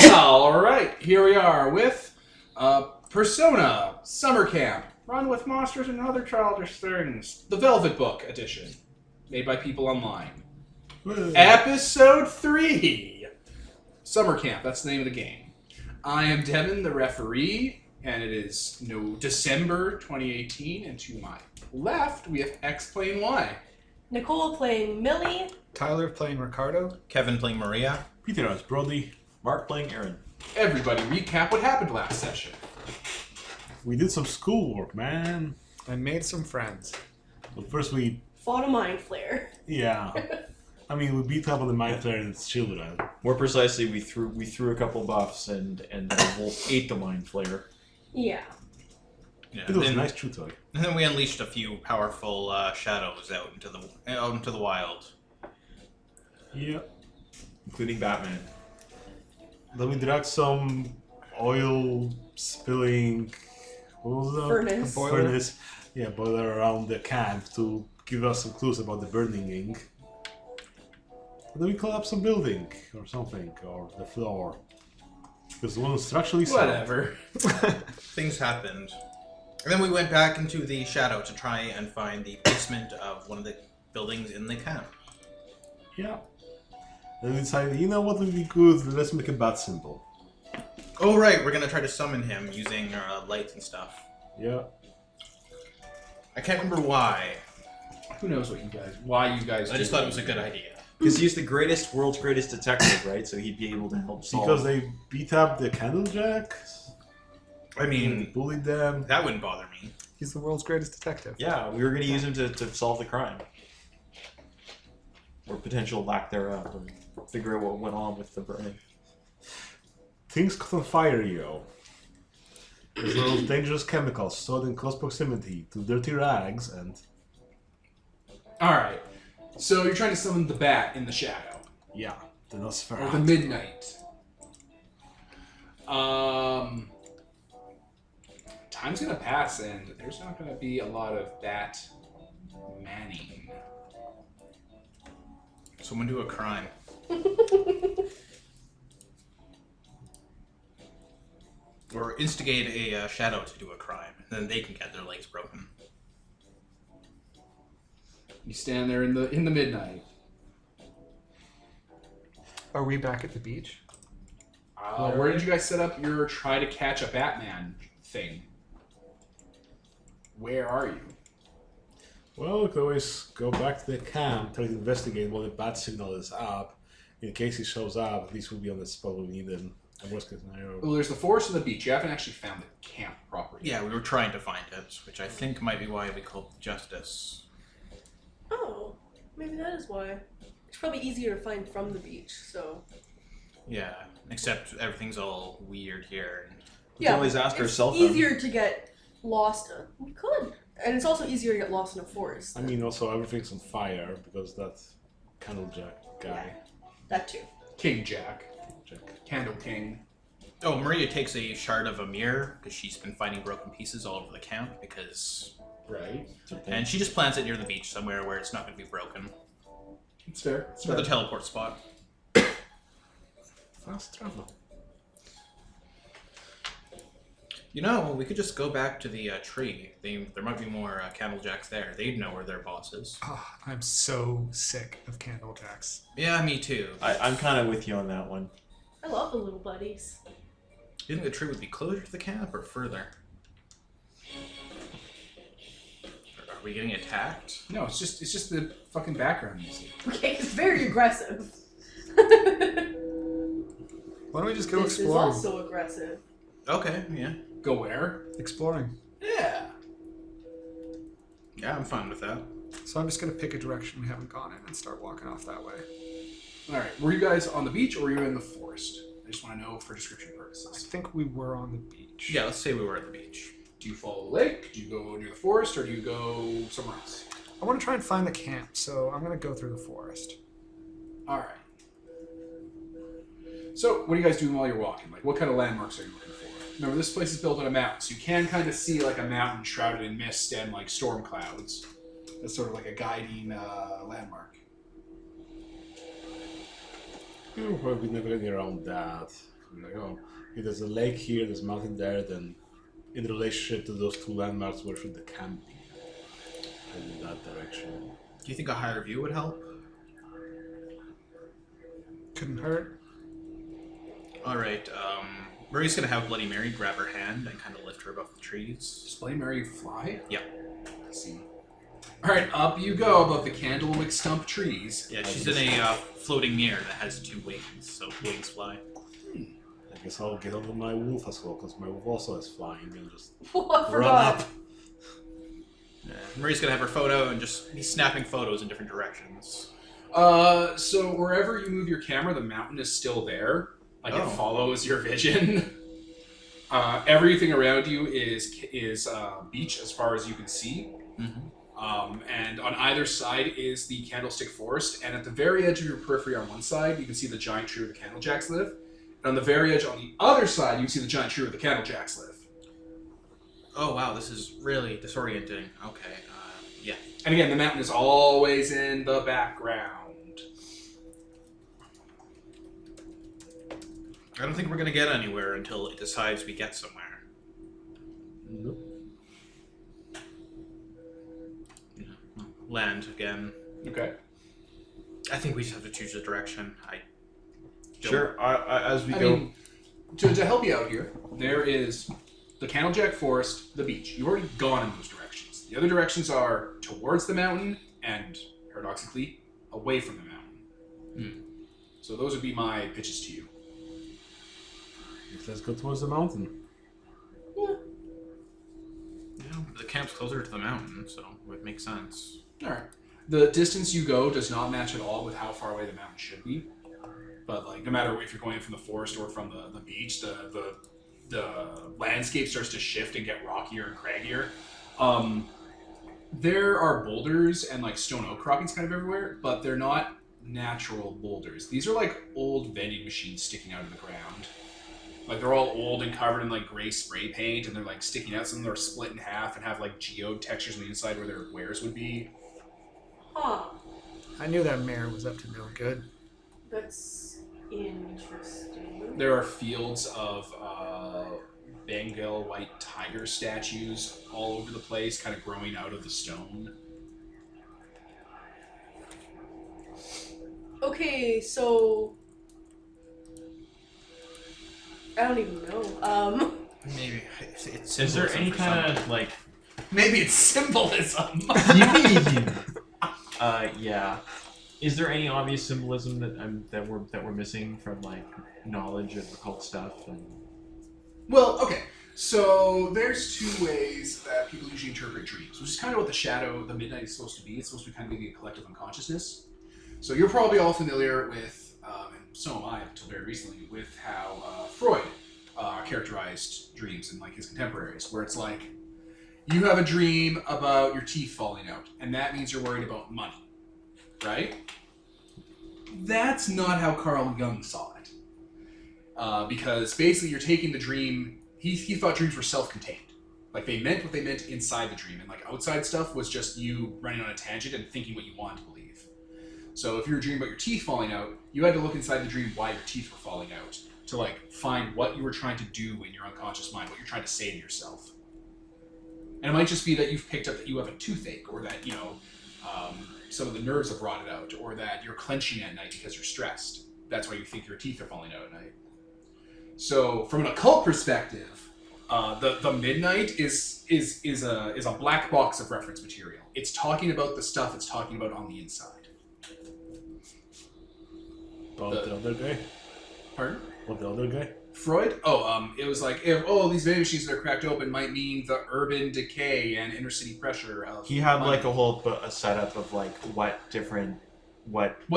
Alright, here we are with Persona Summer Camp. Run with monsters and other childish things. The Velvet Book edition. Made by people online. Episode 3. Summer Camp, that's the name of the game. I am Devin, the referee, and it is December 2018, and to my left, we have X playing Y. Nicole playing Millie. Tyler playing Ricardo. Kevin playing Maria. Peter as Brody. Mark playing Aaron. Everybody recap what happened last session. We did some schoolwork, man. I made some friends. But first we... Fought a mind flare. Yeah. I mean, we beat up on the mind flare and its children. More precisely, we threw a couple buffs and the wolf ate the mind flare. Yeah. It was a nice true toy. And then we unleashed a few powerful shadows out into the wild. Yeah. Including Batman. Then we dragged some oil spilling... What was that? Furnace. Furnace. Yeah, boiler around the camp to give us some clues about the burning ink. And then we collapsed some building or something, or the floor. Because the one was structurally sound. Whatever. Things happened. And then we went back into the shadow to try and find the basement of one of the buildings in the camp. Yeah. And we decided, you know what would be good? Let's make a bat symbol. Oh right, we're gonna try to summon him using lights and stuff. Yeah. I can't remember why. Who knows why you guys I just thought it was a good idea. Because he's the world's greatest detective, right? So he'd be able to help solve. Because they beat up the Candlejacks. I mean, Bullied them. that wouldn't bother me. He's the world's greatest detective. Yeah, we were going to use him to solve the crime. Or potential lack thereof. And figure out what went on with the burning. Things caught on fire, yo. There's those dangerous chemicals stored in close proximity to dirty rags and... Alright. So you're trying to summon the bat in the shadow. Yeah, the Or the Nosferatu. midnight. Time's gonna pass and there's not gonna be a lot of bat manning. Someone do a crime. Or instigate a shadow to do a crime. Then they can get their legs broken. You stand there in the midnight. Are we back at the beach? Where did you guys set up your try to catch a Batman thing? Where are you? Well, we could always go back to the camp, try to investigate what the bat signal is up. In case he shows up, at least we'll be on the spot we need him. And worst case scenario. Well, there's the forest and the beach. You haven't actually found the camp properly. Yeah, we were trying to find it, which I think might be why we called Justice. Oh, maybe that is why. It's probably easier to find from the beach, so... Yeah, except everything's all weird here. We can always ask ourselves. It's easier to get lost. We could. And it's also easier to get lost in a forest. I mean, also everything's on fire because that Candlejack guy. That too. King Jack. Candle King. Oh, Maria takes a shard of a mirror because she's been finding broken pieces all over the camp because... Right. And she just plants it near the beach somewhere where it's not going to be broken. It's fair. It's for the teleport spot. Fast travel. You know, we could just go back to the tree. There might be more Candlejacks there. They'd know where their boss is. Oh, I'm so sick of Candlejacks. Yeah, me too. I'm kind of with you on that one. I love the little buddies. Do you think the tree would be closer to the camp or further? Are we getting attacked? No, it's just the fucking background music. Okay, it's very aggressive. Why don't we just go This exploring? is also aggressive. Okay, yeah. Go where? Exploring. Yeah. Yeah, I'm fine with that. So I'm just going to pick a direction we haven't gone in and start walking off that way. Alright, were you guys on the beach or were you in the forest? I just want to know for description I purposes. think we were on the beach. Yeah, let's say we were at the beach. Do you follow the lake? Do you go near the forest or do you go somewhere else? I want to try and find the camp, so I'm going to go through the forest. Alright. So, what are you guys doing while you're walking? Like, what kind of landmarks are you looking for? Remember, this place is built on a mountain, so you can kind of see like a mountain shrouded in mist and like storm clouds. That's sort of like a guiding landmark. We're probably never getting around that. Like, oh, if there's a lake here, there's a mountain there, then in relationship to those two landmarks, where should the camp be? And in that direction. Do you think a higher view would help? Couldn't hurt. Alright, Murray's gonna have Bloody Mary grab her hand and kind of lift her above the trees. Does Bloody Mary fly? Yeah. I see. Alright, up you go above the candlewick stump trees. Yeah, she's in a floating mirror that has 2 wings, so wings fly. I guess I'll get over my wolf as well, because my wolf also is flying and just Oh, I run forgot. up. Yeah. Murray's gonna have her photo and just be snapping photos in different directions. So wherever you move your camera, the mountain is still there. Like Oh. it follows your vision. Everything around you is beach as far as you can see. Mm-hmm. And on either side is the Candlestick Forest. And at the very edge of your periphery on one side, you can see the giant tree where the Candlejacks live. And on the very edge on the other side, you can see the giant tree where the Candlejacks live. Oh wow, this is really disorienting. Okay, yeah. And again, the mountain is always in the background. I don't think we're gonna get anywhere until it decides we get somewhere. Nope. Yeah. Land again. Okay. I think we just have to choose a direction. I don't- Sure. As we I go. mean, to help you out here, there is the Candlejack Forest, the beach. You've already gone in those directions. The other directions are towards the mountain and, paradoxically, away from the mountain. So those would be my pitches to you. Let's go towards the mountain. Yeah, the camp's closer to the mountain, so it would make sense. Alright. The distance you go does not match at all with how far away the mountain should be. But like, no matter if you're going from the forest or from the beach, the landscape starts to shift and get rockier and craggier. There are boulders and like stone outcroppings kind of everywhere, but they're not natural boulders. These are like old vending machines sticking out of the ground. Like they're all old and covered in like gray spray paint, and they're like sticking out. Some of them are split in half and have like geode textures on the inside where their wares would be. Huh. I knew that mayor was up to no good. That's interesting. There are fields of Bengal white tiger statues all over the place, kind of growing out of the stone. Okay, so I don't even know. Maybe it's. Is there symbolism any for kind something. of like? Maybe it's symbolism. Yeah. Is there any obvious symbolism that we're missing from like knowledge of occult stuff? And Well, okay. So there's 2 ways that people usually interpret dreams, which is kind of what the shadow, the midnight, is supposed to be. It's supposed to be kind of be a collective unconsciousness. So you're probably all familiar with, and so am I until very recently, with how Freud characterized dreams and like his contemporaries, where it's like you have a dream about your teeth falling out, and that means you're worried about money, right? That's not how Carl Jung saw it, because basically you're taking the dream. He thought dreams were self-contained, like they meant what they meant inside the dream, and like outside stuff was just you running on a tangent and thinking what you wanted to believe. So if you were dreaming about your teeth falling out, you had to look inside the dream why your teeth were falling out to like find what you were trying to do in your unconscious mind, what you're trying to say to yourself. And it might just be that you've picked up that you have a toothache, or that some of the nerves have rotted out, or that you're clenching at night because you're stressed. That's why you think your teeth are falling out at night. So from an occult perspective, the midnight is a black box of reference material. It's talking about the stuff it's talking about on the inside. About the other guy? Pardon? What, the other guy? Freud? It was like, if these vending machines that are cracked open might mean the urban decay and inner city pressure of he had money. like a setup of like what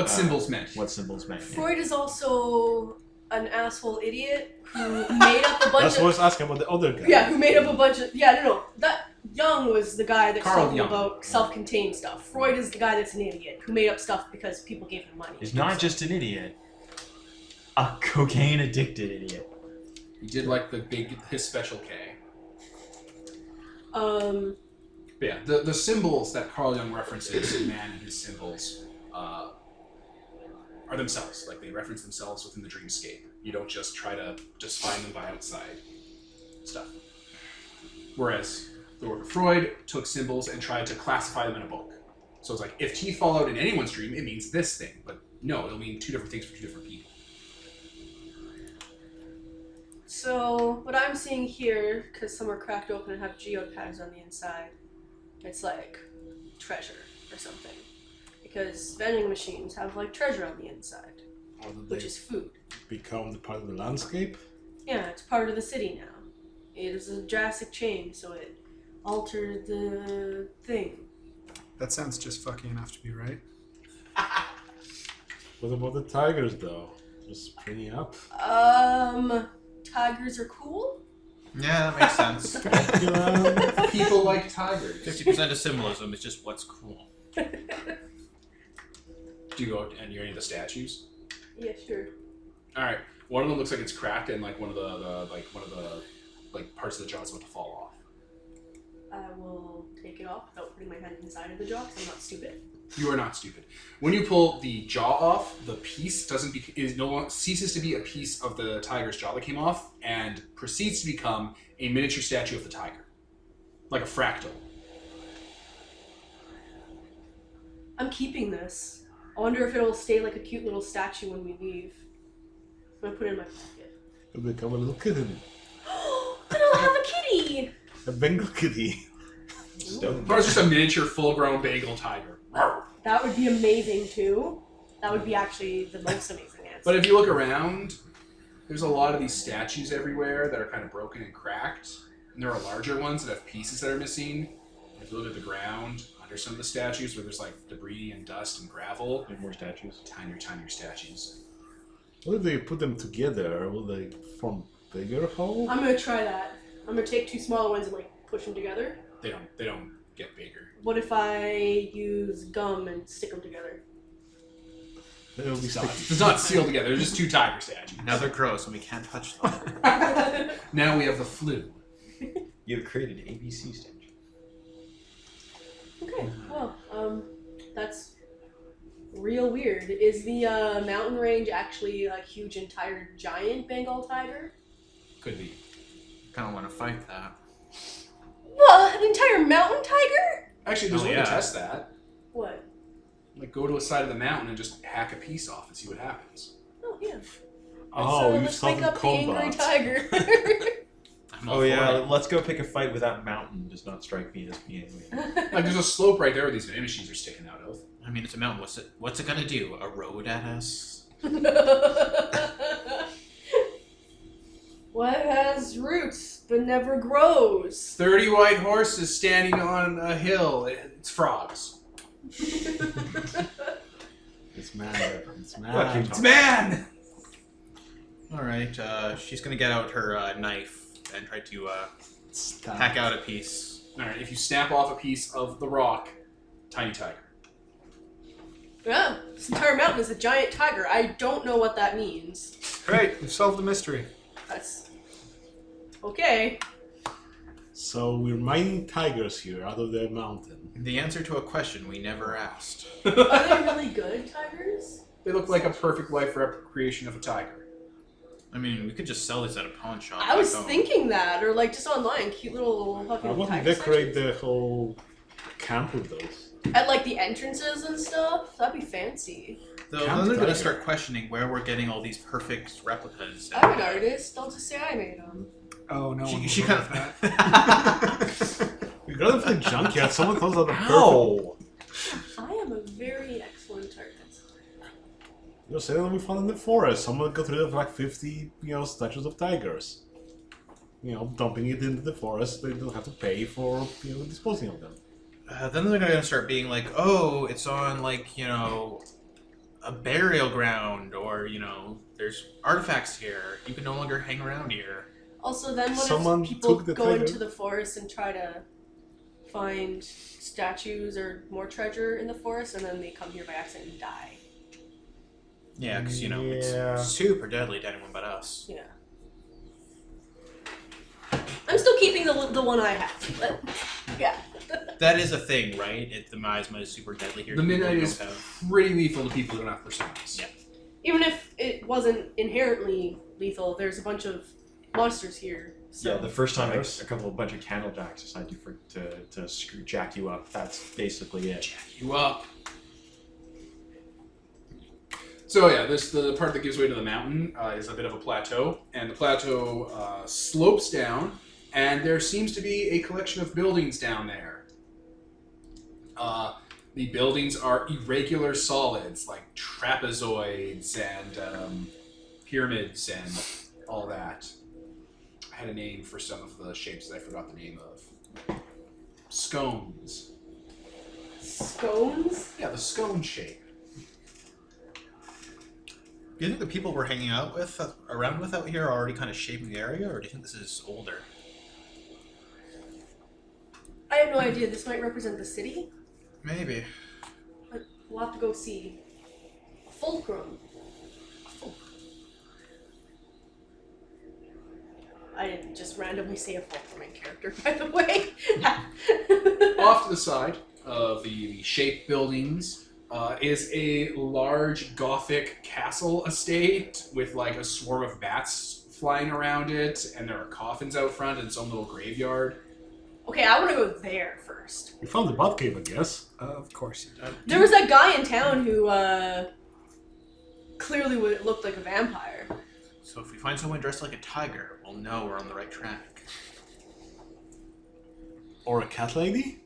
symbols meant. What symbols meant. yeah. Freud is also an asshole idiot who made up a bunch That's what I of was asking about the other guy. who made up a bunch of no. That Jung was the guy that's Carl talking Jung. about self-contained stuff. Freud is the guy that's an idiot who made up stuff because people gave him money. He's not just an idiot. A cocaine addicted idiot. He did like his special K. Um, But yeah, the symbols that Carl Jung references in Man and His Symbols are themselves. Like, they reference themselves within the dreamscape. You don't just try to just find them by outside stuff. Whereas the work of Freud took symbols and tried to classify them in a book. So it's like, if teeth fall out in anyone's dream, it means this thing. But no, it'll mean two different things for two different people. so what I'm seeing here, because some are cracked open and have geotags on the inside, it's like treasure or something. Because vending machines have like treasure on the inside, How did which they is food. become the part of the landscape? Yeah, it's part of the city now. It is a drastic change, so it altered the thing. That sounds just fucking enough to be right. What about the tigers, though? Just springing up? Tigers are cool? Yeah, that makes sense. People like tigers. 50% of symbolism is just what's cool. Do you go and you're any of the statues? Yeah, sure. All right. One of them looks like it's cracked, and like one of the parts of the jaw is about to fall off. I will take it off without putting my hand inside of the jaw, because I'm not stupid. You are not stupid. When you pull the jaw off, the piece ceases to be a piece of the tiger's jaw that came off, and proceeds to become a miniature statue of the tiger, like a fractal. I'm keeping this. I wonder if it'll stay like a cute little statue when we leave. I'm gonna put it in my pocket. It'll become a little kitten. Then I'll have a kitty! A Bengal kitty. Or it's just a miniature, full-grown bagel tiger. That would be amazing too. That would be actually the most amazing answer. But if you look around, there's a lot of these statues everywhere that are kind of broken and cracked. And there are larger ones that have pieces that are missing. If you look at the ground, under some of the statues where there's like debris and dust and gravel, And more statues. tinier statues. What if they put them together? Will they form bigger whole? I'm gonna try that. I'm gonna take two smaller ones and like push them together. They don't get bigger. What if I use gum and stick them together? They'll be It's not sealed together. They're just two tiger statues. Now they're gross and we can't touch them. Now we have the flu. You've created ABC statue. Okay, well, that's real weird. Is the mountain range actually a huge entire giant Bengal tiger? Could be. Kind of want to fight that. What? An entire mountain tiger? Actually, there's a way yeah. to test that. What? Like, go to a side of the mountain and just hack a piece off and see what happens. Oh, yeah. Oh, you let's wake started up the angry combat. tiger. I'm all Oh for yeah, it. let's go pick a fight with that mountain. Does not strike me as being. Like, there's a slope right there where these vending machines are sticking out of. I mean, it's a mountain. What's it gonna do? A road at us? What has roots but never grows? 30 white horses standing on a hill. It's frogs. It's mad. It's Fuck mad. you, It's man! Alright, she's gonna get out her knife and try to Stop. hack out a piece. Alright, if you snap off a piece of the rock, tiny tiger. Yeah, this entire mountain is a giant tiger. I don't know what that means. Great, we've solved the mystery. That's okay. So we're mining tigers here out of the mountain. The answer to a question we never asked. Are they really good tigers? They look like a perfect life recreation of a tiger. I mean, we could just sell this at a pawn shop. I was back home. thinking that, or like just online, cute little fucking I want to tiger decorate statues. the whole camp with those. At like the entrances and stuff. That'd be fancy. Though Count then they're gonna tiger. start questioning where we're getting all these perfect replicas. I'm an artist. I'll just say I made them. Oh, no one She will kind look at of. that. We got them from the junkyard. Someone calls out the perfect. Ow! I am a very excellent artist. You're saying that we found in the forest. Someone got rid of like 50, statues of tigers. Dumping it into the forest. They don't have to pay for, disposing of them. Then they're gonna start being like, oh, it's on like a burial ground, or there's artifacts here. You can no longer hang around here. Also, then what Someone if people took the go tiger. into the forest and try to find statues or more treasure in the forest, and then they come here by accident and die? Yeah, because Yeah. it's super deadly to anyone but us. Yeah. keeping the one I have. But, yeah. That is a thing, right? The miasma is super deadly here. The to people midnight who is don't have- pretty lethal to people who don't have personas. Yeah. Even if it wasn't inherently lethal, there's a bunch of monsters here. So. Yeah, the first time a bunch of candlejacks decide to jack you up, that's basically it. Jack you up. So yeah, the part that gives way to the mountain is a bit of a plateau, and the plateau slopes down, and there seems to be a collection of buildings down there. The buildings are irregular solids, like trapezoids and pyramids and all that. I had a name for some of the shapes that I forgot the name of. Scones. Scones? Yeah, the scone shape. Do you think the people we're hanging out with, around with out here, are already kind of shaping the area, or do you think this is older? I have no idea. This might represent the city. Maybe. But we'll have to go see. Fulcrum. I didn't just randomly say a Fulcrum in character, by the way. Off to the side of the shape buildings is a large Gothic castle estate with like a swarm of bats flying around it, and there are coffins out front and its own little graveyard. Okay, I want to go there first. You found the bat cave, I guess. Of course you did. There was that guy in town who clearly looked like a vampire. So if we find someone dressed like a tiger, we'll know we're on the right track. Or a cat lady?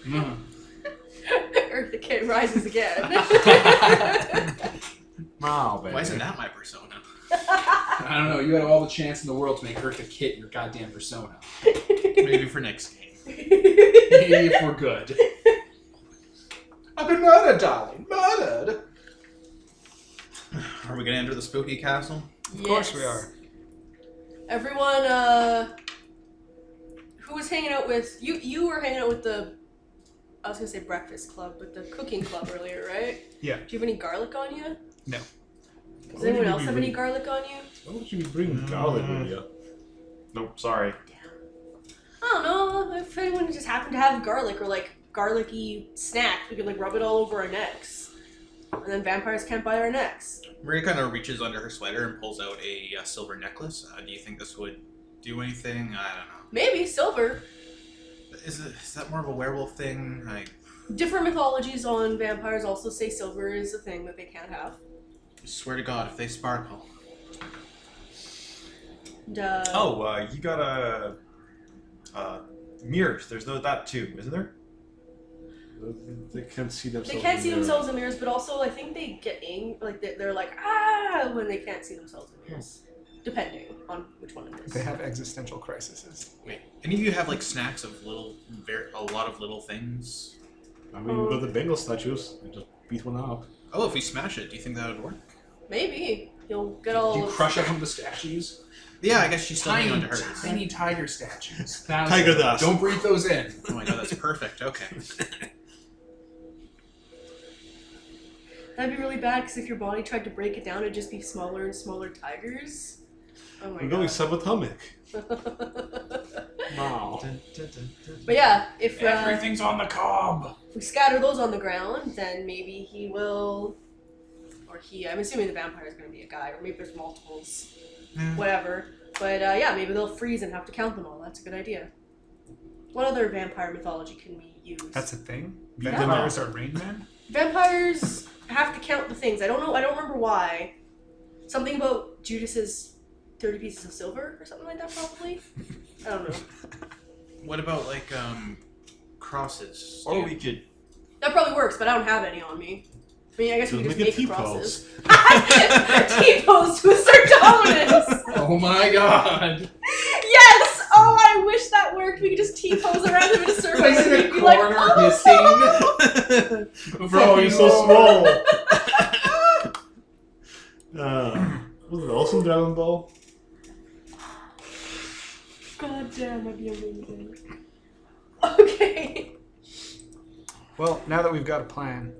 Eartha Kitt rises again. Wow, baby. Why isn't that my persona? I don't know, you had all the chance in the world to make Eartha Kitt your goddamn persona. Maybe for next game. Maybe if we're good. I've been murdered, darling. Murdered! Are we gonna enter the spooky castle? Of course we are. Everyone, who was hanging out with you were hanging out with I was gonna say breakfast club, but the cooking club earlier, right? Yeah. Do you have any garlic on you? No. Does anyone else have any garlic on you? Why would you bring garlic with you? Nope, sorry. I don't know. If anyone just happened to have garlic or like garlicky snack, we could like rub it all over our necks, and then vampires can't bite our necks. Maria kind of reaches under her sweater and pulls out a silver necklace. Do you think this would do anything? I don't know. Maybe silver. Is that more of a werewolf thing? Different mythologies on vampires also say silver is a thing that they can't have. I swear to God, if they sparkle. And, You got mirrors. There's that too, isn't there? They can't see themselves. they can't see in the themselves in mirrors, but also I think they get angry, like they're like ah when they can't see themselves in mirrors, depending on which one it is. They have existential crises. Wait, any of you have like snacks of a lot of little things? I mean, we've got the Bengal statues. You just beat one up. Oh, if we smash it, do you think that would work? Maybe you'll get all. Do you crush up one of the statues? Yeah, I guess she's still hanging onto hers. Tiny tiger statues. Tiger dust. Don't breathe those in. Oh my God, that's perfect. Okay. That'd be really bad because if your body tried to break it down, it'd just be smaller and smaller tigers. Oh my We're going god. subatomic. But Wow. yeah, if Everything's on the cob. we scatter those on the ground, then maybe he will, or he. I'm assuming the vampire is going to be a guy, or maybe there's multiples. Yeah. Whatever. But yeah, maybe they'll freeze and have to count them all. That's a good idea. What other vampire mythology can we use? That's a thing? Yeah. Vampires are Rain Man? Vampires have to count the things. I don't know. I don't remember why. Something about Judas's 30 pieces of silver or something like that, probably. I don't know. What about like crosses? Or we could. That probably works, but I don't have any on me. I mean, I guess we Just can make just a make the T-pose. crosses. T-pose to assert dominance. Oh my god. Yes! Oh, I wish that worked. We could just T-pose around him in a circle Place and in he'd a be like, corner, oh! hissing. Bro, you're so small. Was it also Dragon Ball? God damn, that'd be amazing. Okay. Well, now that we've got a plan,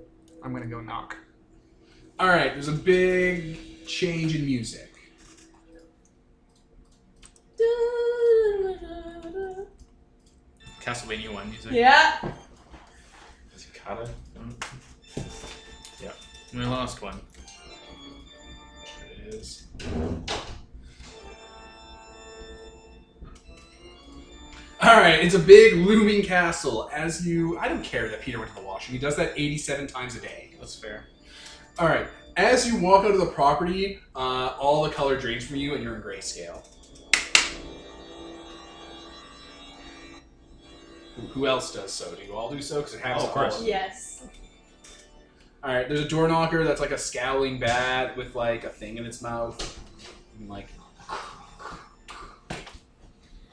I'm gonna go knock. Alright, there's a big change in music. Dun, Castlevania 1 music. Yeah. Cicada. We lost one. It is. Alright, it's a big looming castle. As you... I don't care that Peter went to the washroom. He does that 87 times a day. That's fair. Alright, as you walk out of the property, all the color drains from you and you're in grayscale. Who else does so? Do you all do so? Because it happens Oh, of course. Yes. Alright, there's a door knocker that's like a scowling bat with like a thing in its mouth. And like...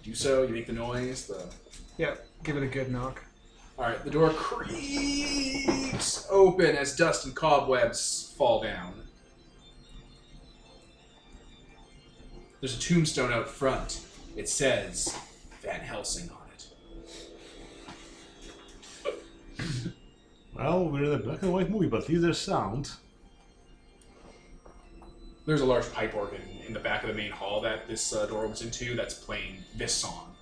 Do so, you make the noise, the... Yeah, give it a good knock. Alright, the door creaks open as dust and cobwebs fall down. There's a tombstone out front. It says Van Helsing on it. Well, we're in a black and white movie, but at least there's sound. There's a large pipe organ in the back of the main hall that this door opens into that's playing this song.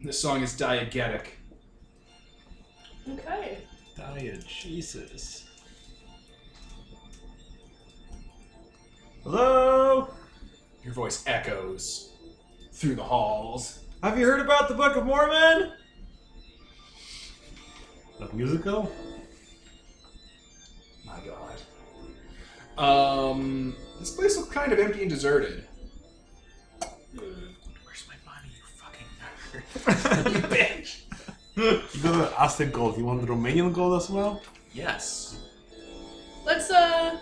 This song is diegetic. Okay. Jesus. Hello? Your voice echoes through the halls. Have you heard about the Book of Mormon? That musical? My god. This place looks kind of empty and deserted. Where's my money, you fucking nerd? You bitch! You got the Aztec gold. You want the Romanian gold as well? Yes. Let's I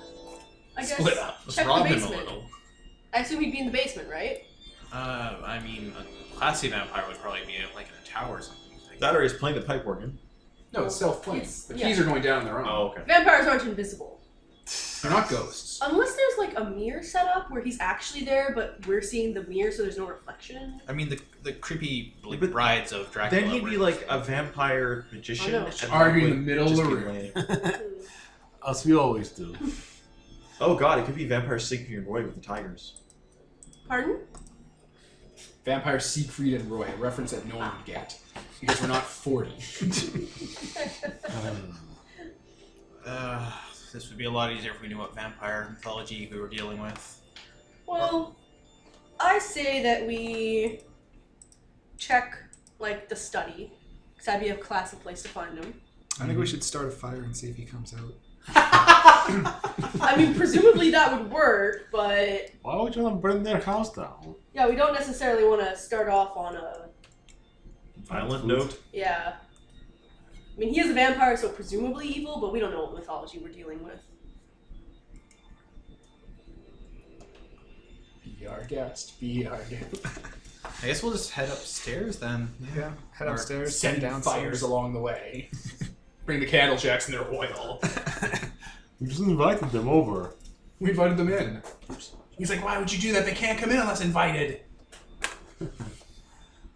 guess Split up. Let's check rob the him a basement. little. I assume he'd be in the basement, right? I mean, a classy vampire would probably be like in a tower or something. That or he's playing the pipe organ. No, it's self-playing. It's- The yeah. keys are going down on their own. Oh, okay. Vampires aren't invisible. They're not ghosts. Unless there's like a mirror set up where he's actually there, but we're seeing the mirror so there's no reflection. I mean, the creepy like, But brides of Dracula. Then he'd be were- like a vampire magician. I know. and Arguing would in the middle of just the be room. laying- As we always do. Oh god, it could be vampire sleeping away with the tigers. Pardon? Vampire Siegfried and Roy, a reference that no one would get. Because we're not 40. This would be a lot easier if we knew what vampire mythology we were dealing with. Well, I say that we check like the study, because that'd be a classic place to find him. I think we should start a fire and see if he comes out. I mean, presumably that would work, but Why would you want to burn their house down? yeah, we don't necessarily want to start off on a Violent note. yeah. I mean, he is a vampire, so presumably evil, but we don't know what mythology we're dealing with. Be our guest. Be our guest. I guess we'll just head upstairs then. Yeah, head Or upstairs, send send fires downstairs. along the way. Bring the candle jacks and their oil. We just invited them over. We invited them in. He's like, why would you do that? They can't come in unless invited.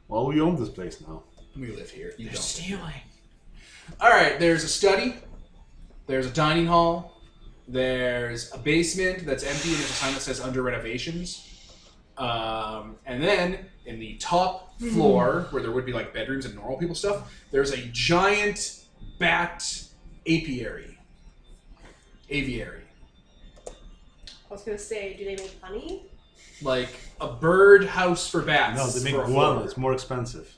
Well, we own this place now. We live here. You They're don't. stealing. Alright, there's a study. There's a dining hall. There's a basement that's empty and there's a sign that says under renovations. And then in the top floor, where there would be like bedrooms and normal people stuff, there's a giant bat apiary. Aviary. I was gonna say, do they make honey? Like a bird house for bats. No, they make for a guano. floor. It's more expensive.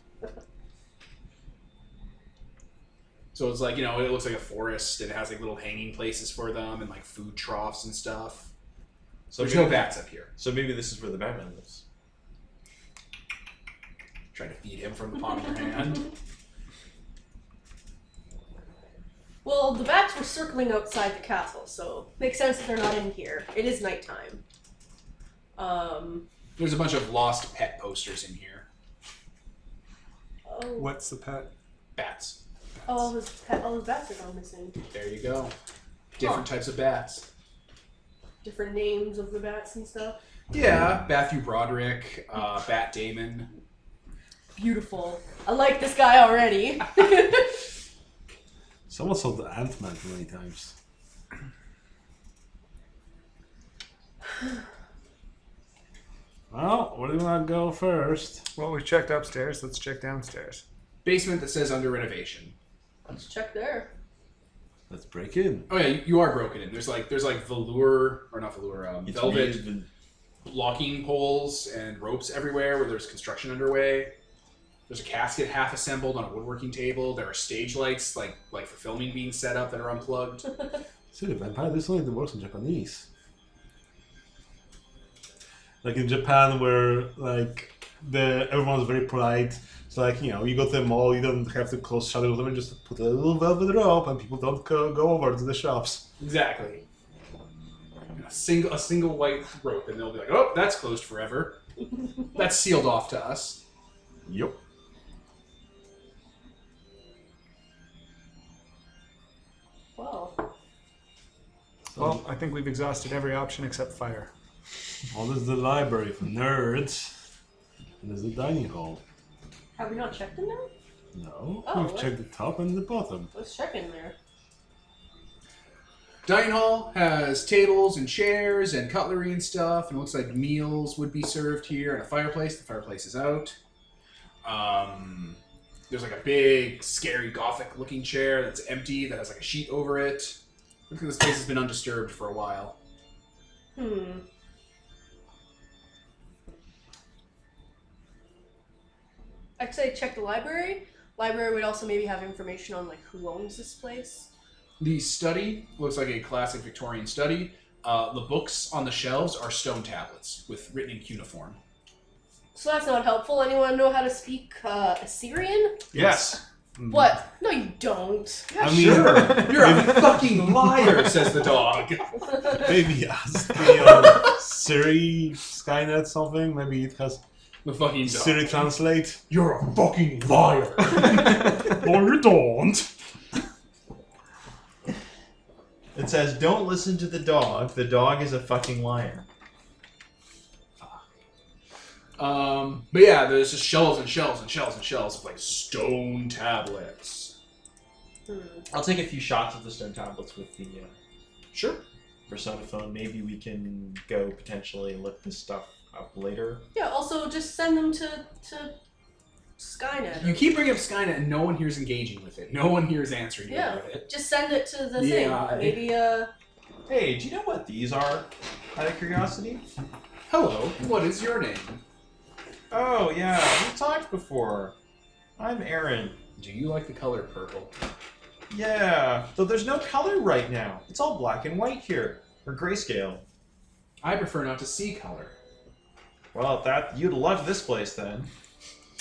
So it's like, you know, it looks like a forest and it has like little hanging places for them and like food troughs and stuff. So There's maybe, no bats up here. So maybe this is where the Batman lives. Trying to feed him from the palm of your hand. Well, the bats were circling outside the castle, so makes sense that they're not in here. It is nighttime. There's a bunch of lost pet posters in here. Oh, What's the pet? Bats. all his bats are gone missing. There you go. Different types of bats. Different names of the bats and stuff. Yeah, Matthew Broderick, Bat Damon. Beautiful. I like this guy already. Someone saw the Ant-Man too many times. Well, where do you want to go first? Well, we checked upstairs. Let's check downstairs. Basement that says under renovation. Let's check there. Let's break in. Oh yeah, you are broken in. There's like velour or not velour, velvet blocking poles and ropes everywhere where there's construction underway. There's a casket half assembled on a woodworking table. There are stage lights like for filming being set up that are unplugged. See, the vampire, this only works in Japanese. Like in Japan, where like everyone's very polite. It's like, you know, you go to the mall, you don't have to close shutters, you just put a little velvet rope, and people don't go over to the shops. Exactly. A single white rope, and they'll be like, "Oh, that's closed forever. That's sealed off to us." Yep. Well, I think we've exhausted every option except fire. Well, there's the library for nerds, and there's the dining hall. Have we not checked in there? No, Oh, we've checked the top and the bottom. Let's check in there. Dining hall has tables and chairs and cutlery and stuff, and it looks like meals would be served here, and a fireplace. The fireplace is out. There's like a big, scary, gothic-looking chair that's empty that has like a sheet over it. Looks like this place has been undisturbed for a while. I'd say check the library. Library would also maybe have information on like who owns this place. The study looks like a classic Victorian study. The books on the shelves are stone tablets written in cuneiform. So that's not helpful. Anyone know how to speak Assyrian? Yes. What? No, you don't. Yeah, I mean, sure. You're a fucking liar, says the dog. Maybe ask the Siri, Skynet something. Maybe it has The fucking dog. Siri translate. You're a fucking liar. Or you don't. It says, "Don't listen to the dog. The dog is a fucking liar." But yeah, there's just shelves and shelves and shelves and shelves of like stone tablets. I'll take a few shots of the stone tablets with the Sure. Persona phone. Maybe we can go potentially look this stuff up later. Yeah, also just send them to Skynet. You keep bringing up Skynet and no one here's engaging with it. No one here is answering you Yeah. about it. Just send it to the Yeah, thing. Maybe, Hey, do you know what these are? Out of curiosity. Hello, what is your name? Oh yeah, we talked before. I'm Aaron. Do you like the color purple? Yeah, though there's no color right now. It's all black and white here, or grayscale. I prefer not to see color. Well, you'd love this place then.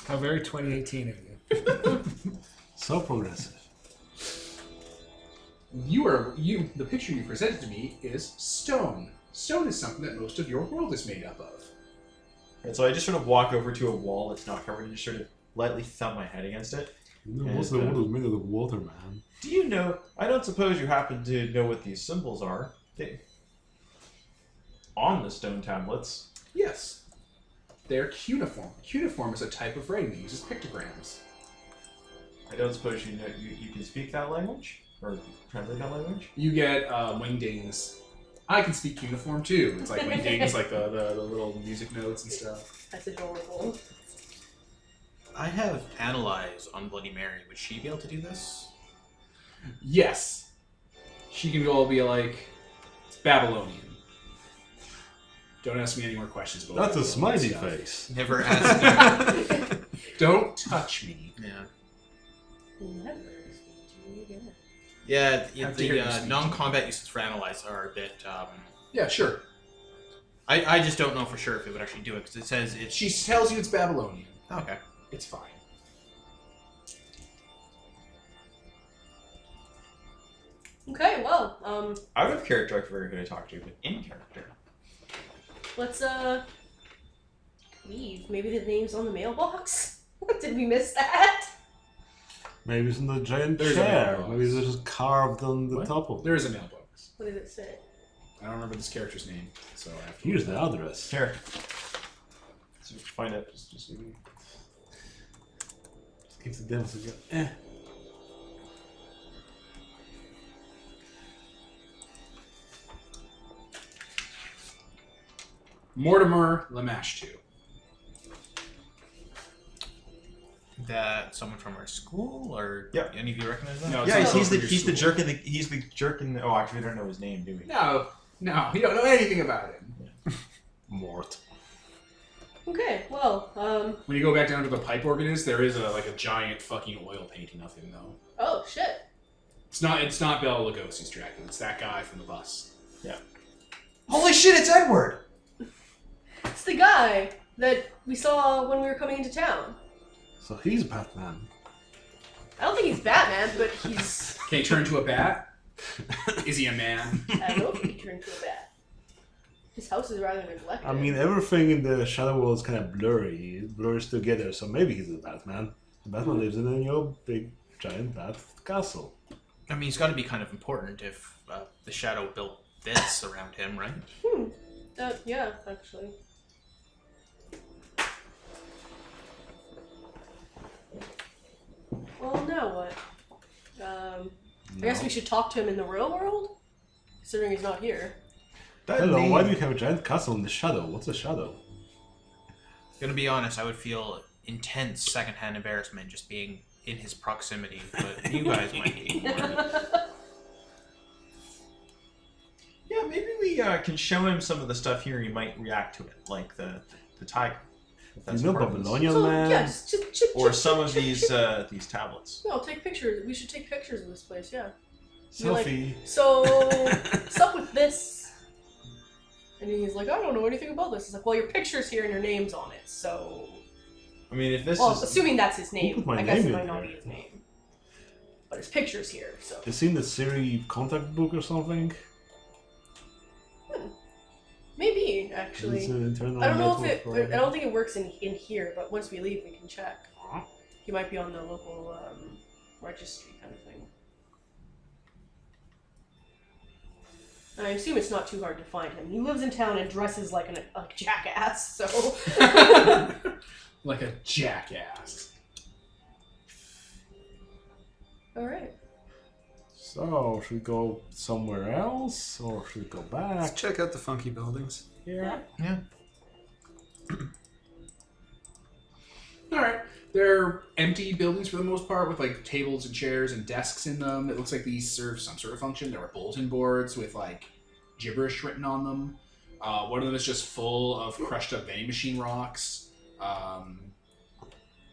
How very 2018 of you. So progressive. The picture you presented to me is stone. Stone is something that most of your world is made up of. And so I just sort of walk over to a wall that's not covered and just sort of lightly thump my head against it. You know, most of the world was made out of water, man. Do you know? I don't suppose you happen to know what these symbols are. On the stone tablets. Yes. They're cuneiform. Cuneiform is a type of writing that uses pictograms. I don't suppose you know you can speak that language or translate that language. You get wingdings. I can speak cuneiform too. It's like wingdings, like the little music notes and stuff. that's adorable. I have analyze on Bloody Mary. Would she be able to do this? Yes. She can go be like, it's Babylonian. Don't ask me any more questions about That's a Babylonian smiley stuff. face. Never asked. Don't touch me. Yeah. Never speak to me again. Yeah, Have to hear you the speak. non-combat uses for analyze are a bit. Yeah, sure. I just don't know for sure if it would actually do it because it says it's. She tells you it's Babylonian. Okay. It's fine. Okay, well, Out of character, I'm very good to talk to, but in character. let's leave. Maybe the name's on the mailbox? Did we miss that? Maybe it's in the giant There's a chair. mailbox. Maybe it's just carved on the What? top of it. There is a mailbox. What did it say? I don't remember this character's name, so I have to. Here's the address. Here. So find it. Just Just give the devils a go. Eh. Mortimer Lamashtu. that someone from our school, or Yep. any of you recognize that? No, Yeah, it's he's not the from your school. jerk in the. Oh, actually, we don't know his name, do we? No, you don't know anything about him. Mort. Okay, well, When you go back down to the pipe organist, there is a giant fucking oil painting of him though. oh shit. It's not Bela Lugosi's Dracula. It's that guy from the bus. Holy shit! It's Edward. It's the guy that we saw when we were coming into town. So he's Batman. I don't think he's Batman, but he's. Can he turn into a bat? Is he a man? I don't know if he turned into a bat. His house is rather neglected. I mean, everything in the Shadow World is kind of blurry. It blurs together, so maybe he's a Batman. The Batman lives in a big, giant bat castle. I mean, he's got to be kind of important if the Shadow built this around him, right? Yeah, actually. Well, now what? I guess we should talk to him in the real world? Considering he's not here. Hello, why do you have a giant castle in the Shadow? What's a Shadow? Gonna be honest, I would feel intense secondhand embarrassment just being in his proximity, but you guys might be more. Yeah, maybe we can show him some of the stuff here. He might react to it, like the tiger. If that's You know part of this. Babylonian So, man? yeah, just Or some of these tablets. No, take pictures. We should take pictures of this place, yeah. You're like, Selfie. so, what's up with this? And he's like, I don't know anything about this. He's like, well, your picture's here and your name's on it, so... I mean, if this Well, is assuming that's his name. put my I guess name it in might not there? be his name. But his picture's here, so... Is he in the Siri contact book or something? Maybe, actually. It's an internal I don't know if network it... for- I don't think it works in here, but once we leave, we can check. He might be on the local registry kind of thing. I assume it's not too hard to find him. He lives in town and dresses like a jackass, so... Like a jackass. Alright. So, should we go somewhere else? Or should we go Let's back? check out the funky buildings. Yeah. Yeah. Alright. They're empty buildings for the most part with like tables and chairs and desks in them. It looks like these serve some sort of function. There are bulletin boards with like gibberish written on them. One of them is just full of crushed up vending machine rocks.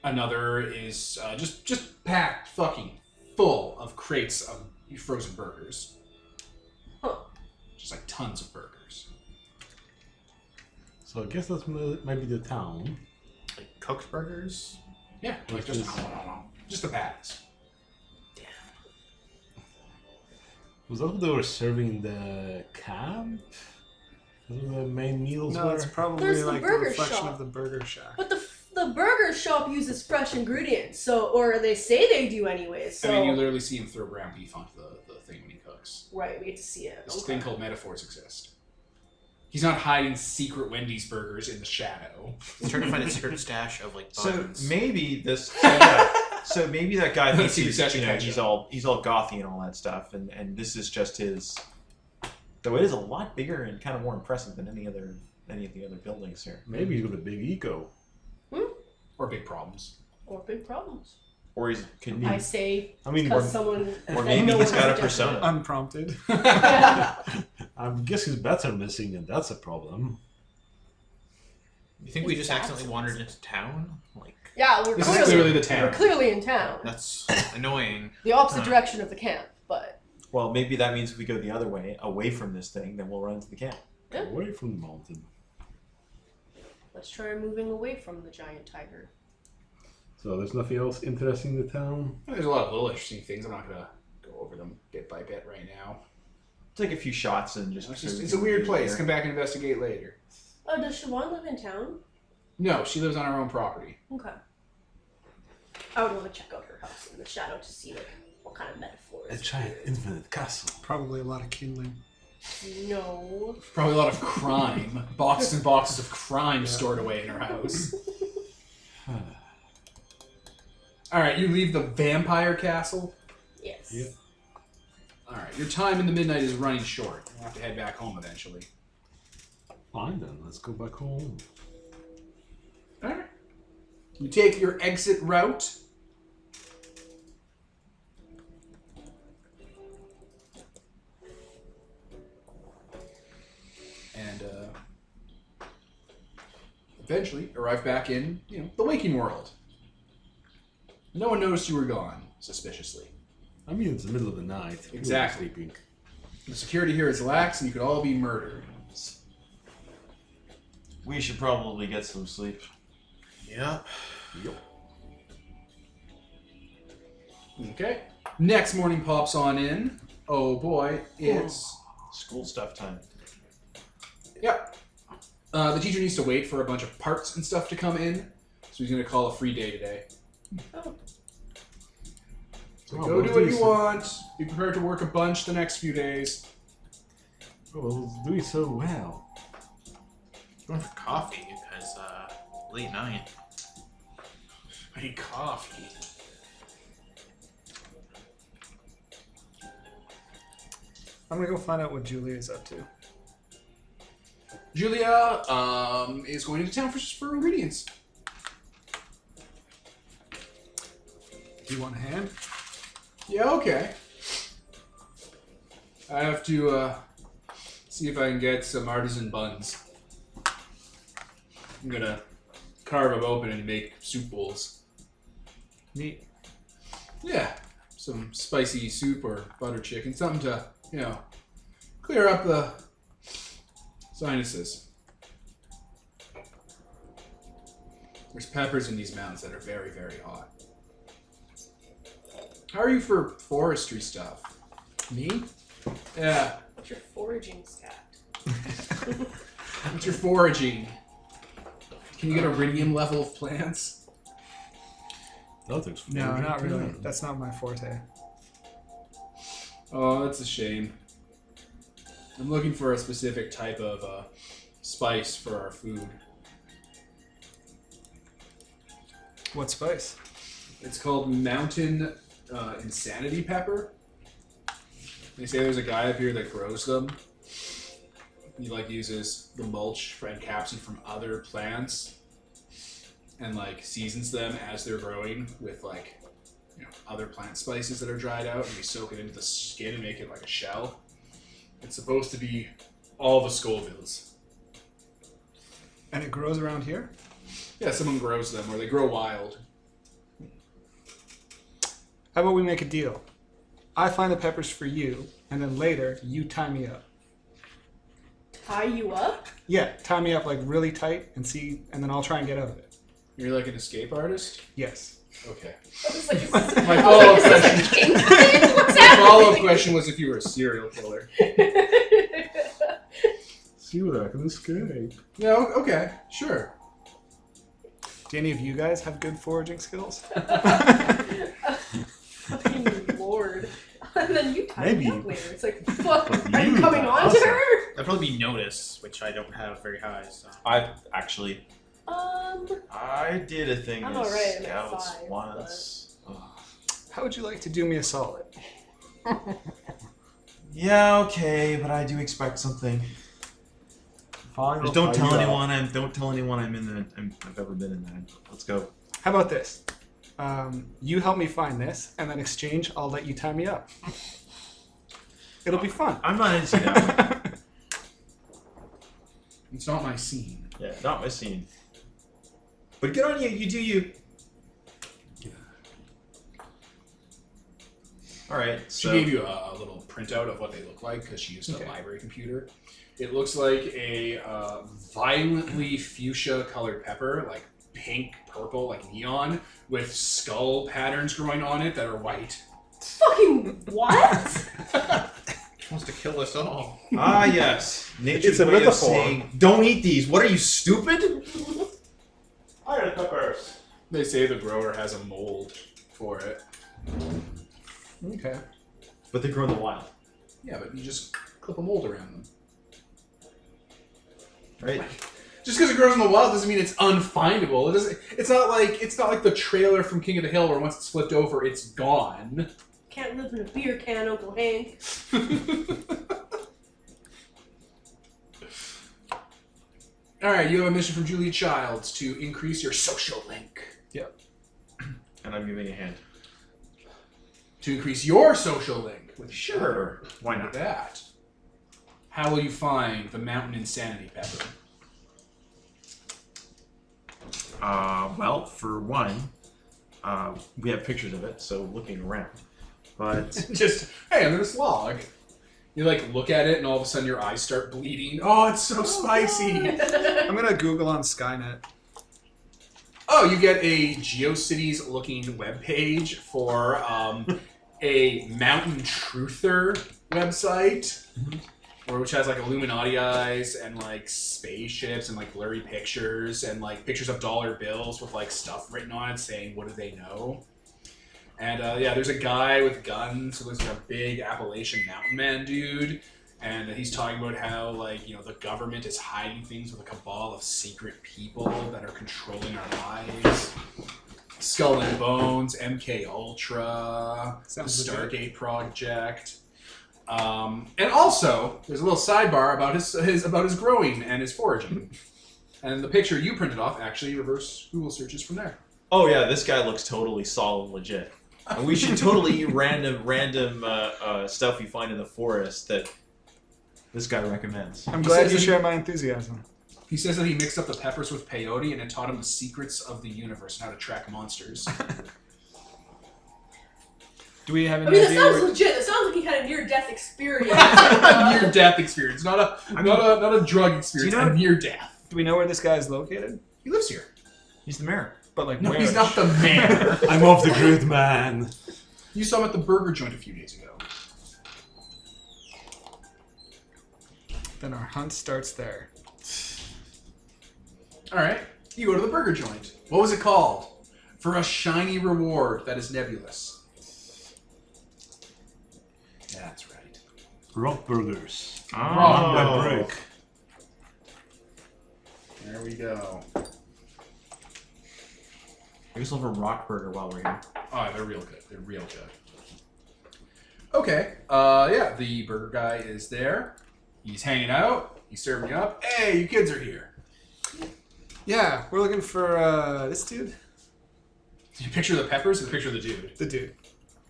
Another is just packed fucking full of crates of frozen burgers. Huh. Just like tons of burgers. So I guess that's maybe the town. Like cooked burgers? Yeah, like Which just the patties. Was that what they were serving in the camp? Those were the main meals No, were? it's probably There's the like the burger reflection shop. of the burger shack. But the burger shop uses fresh ingredients, so... Or they say they do anyways, so... I mean, you literally see him throw ground beef onto the thing when he cooks. Right, we get to see it. This Okay. thing called metaphors exist. He's not hiding secret Wendy's burgers in the shadow. He's trying to find a secret stash of like So buns. maybe this. So, yeah, so maybe that guy thinks See the he's, session you know, catch he's up. all gothy and all that stuff, and this is just his. Though it is a lot bigger and kind of more impressive than any of the other buildings here. Maybe he's got a big ego. Or big problems. Or big problems. Or he's could be, I say I mean, because someone... or that maybe no he's one got a suggested. persona. Unprompted. I guess his bats are missing, and that's a problem. You think we just Exactly. accidentally wandered into town? Like, Yeah, we're This is clearly, clearly the town. we're clearly in town. that's annoying. The opposite direction of the camp, but... Well, maybe that means if we go the other way, away from this thing, then we'll run into the camp. Yeah. Away from the mountain. Let's try moving away from the giant tiger. So there's nothing else interesting in the town? There's a lot of little interesting things. I'm not going to go over them bit by bit right now. Take a few shots and just. It's a weird place. Come back and investigate later. Oh, does Siobhan live in town? No, she lives on her own property. Okay. I would want to check out her house in the shadow to see like what kind of A metaphors. giant infinite castle. Probably a lot of kindling. No. Probably a lot of crime. Boxes and boxes of crime stored away in her house. Alright, you leave the vampire castle. Yes. Yeah. Alright, your time in the midnight is running short. You'll have to head back home eventually. Fine then, let's go back home. Alright. You take your exit route eventually arrive back in, the waking world. No one noticed you were gone, suspiciously. I mean, it's the middle of the night. People are Exactly. sleeping. The security here is lax, and you could all be murdered. We should probably get some sleep. Yeah. Okay. Next morning pops on in. Oh boy, it's... School stuff time. Yep. The teacher needs to wait for a bunch of parts and stuff to come in, so he's going to call a free day today. Oh. So Oh, go well, do what you decent. want. Be prepared to work a bunch the next few days. Oh, it's doing so well. Going for coffee because late night. I need coffee. I'm gonna go find out what Julia's up to. Julia is going into town for ingredients. Do you want a hand? Yeah, okay. I have to see if I can get some artisan buns. I'm gonna carve them open and make soup bowls. Neat. Yeah, some spicy soup or butter chicken, something to, clear up the sinuses. There's peppers in these mountains that are very, very hot. How are you for forestry stuff? Me? Yeah. What's your foraging stat? What's your foraging? Can you get iridium level of plants? Nothing's No, foraging. not really. That's not my forte. Oh, that's a shame. I'm looking for a specific type of spice for our food. What spice? It's called Mountain Insanity Pepper. They say there's a guy up here that grows them. He uses the mulch and capsule from other plants and seasons them as they're growing with other plant spices that are dried out, and we soak it into the skin and make it like a shell. It's supposed to be all the Scovilles. And it grows around here? Yeah, someone grows them, or they grow wild. How about we make a deal? I find the peppers for you, and then later you tie me up. Tie you up? Yeah, tie me up really tight and then I'll try and get out of it. You're like an escape artist? Yes. Okay. I was like, is this- My follow-up is this a question. kink thing? What's My follow-up happening? question was if you were a serial killer. See what I can escape. Yeah, okay, sure. Do any of you guys have good foraging skills? Fucking Lord. And then you tie me Maybe. up later. It's like, fuck, But are you you coming are on to awesome. her? That'd probably be notice, which I don't have very high. So. I actually, Um, I did a thing I'm as alright, I'm at scouts 5, once. How would you like to do me a solid? Yeah, okay, but I do expect something. Fine. Just don't tell anyone. Don't tell anyone I'm in that. I've ever been in that. Let's go. How about this? You help me find this, and then exchange, I'll let you tie me up. It'll be fun. I'm not into that. It's not my scene. Yeah, not my scene. But good on you. You do you. All right. She So gave you a little printout of what they look like because she used a library computer. It looks like a violently fuchsia-colored pepper, like pink, purple, like neon, with skull patterns growing on it that are white. fucking what? She wants to kill us all. yes, nature's It's a way of metaphor. saying, don't eat these. What are you, stupid? I got peppers. They say the grower has a mold for it. Okay. But they grow in the wild, Yeah, but you just clip a mold around them. right? Just because it grows in the wild doesn't mean it's unfindable. It doesn't. It's not like the trailer from King of the Hill where once it's flipped over, it's gone. Can't live in a beer can, Uncle Hank. All right, you have a mission from Julia Childs to increase your social link. And I'm giving a hand. To increase your social link with Sure. Why Look not? at that. How will you find the Mountain Insanity Pepper? Well, for one, we have pictures of it, so looking around. But Just, hey, I'm in this log. You like look at it, and all of a sudden your eyes start bleeding. Oh, it's so spicy. I'm gonna Google on Skynet. Oh, you get a GeoCities looking webpage for a Mountain Truther website, which has like Illuminati eyes and like spaceships and like blurry pictures and like pictures of dollar bills with like stuff written on it saying what do they know. And yeah, there's a guy with guns who looks like a big Appalachian mountain man dude. And he's talking about how, like, you know, the government is hiding things with a cabal of secret people that are controlling our lives. Skull and Bones, MK Ultra, Sounds the legit. Stargate Project. And also, there's a little sidebar about his growing and his foraging. And the picture you printed off actually reverse Google searches from there. oh yeah, this guy looks totally solid, legit. And we should totally eat random stuff you find in the forest that this guy recommends. I'm He glad says you that share my enthusiasm. He says that he mixed up the peppers with peyote and it taught him the secrets of the universe and how to track monsters. Do we have I any mean, that idea? sounds where- legit. That sounds like he had a near-death experience. Near-death experience, not a drug experience. Do you know- a near-death. Do we know where this guy is located? He lives here. He's the mayor. But like, No, where? he's not the mayor. I'm off the grid, man. You saw him at the burger joint a few days ago. Then our hunt starts there. All right, you go to the burger joint. What was it called? For a shiny reward that is nebulous. That's right. Rock burgers. Rock By brick. There we go. I guess we'll have a rock burger while we're here. Oh, they're real good. They're real good. Okay. Yeah, the burger guy is there. He's hanging out. He's serving you up. Hey, you kids are here. Yeah, we're looking for this dude. Did you picture the peppers or the picture of the dude? The dude.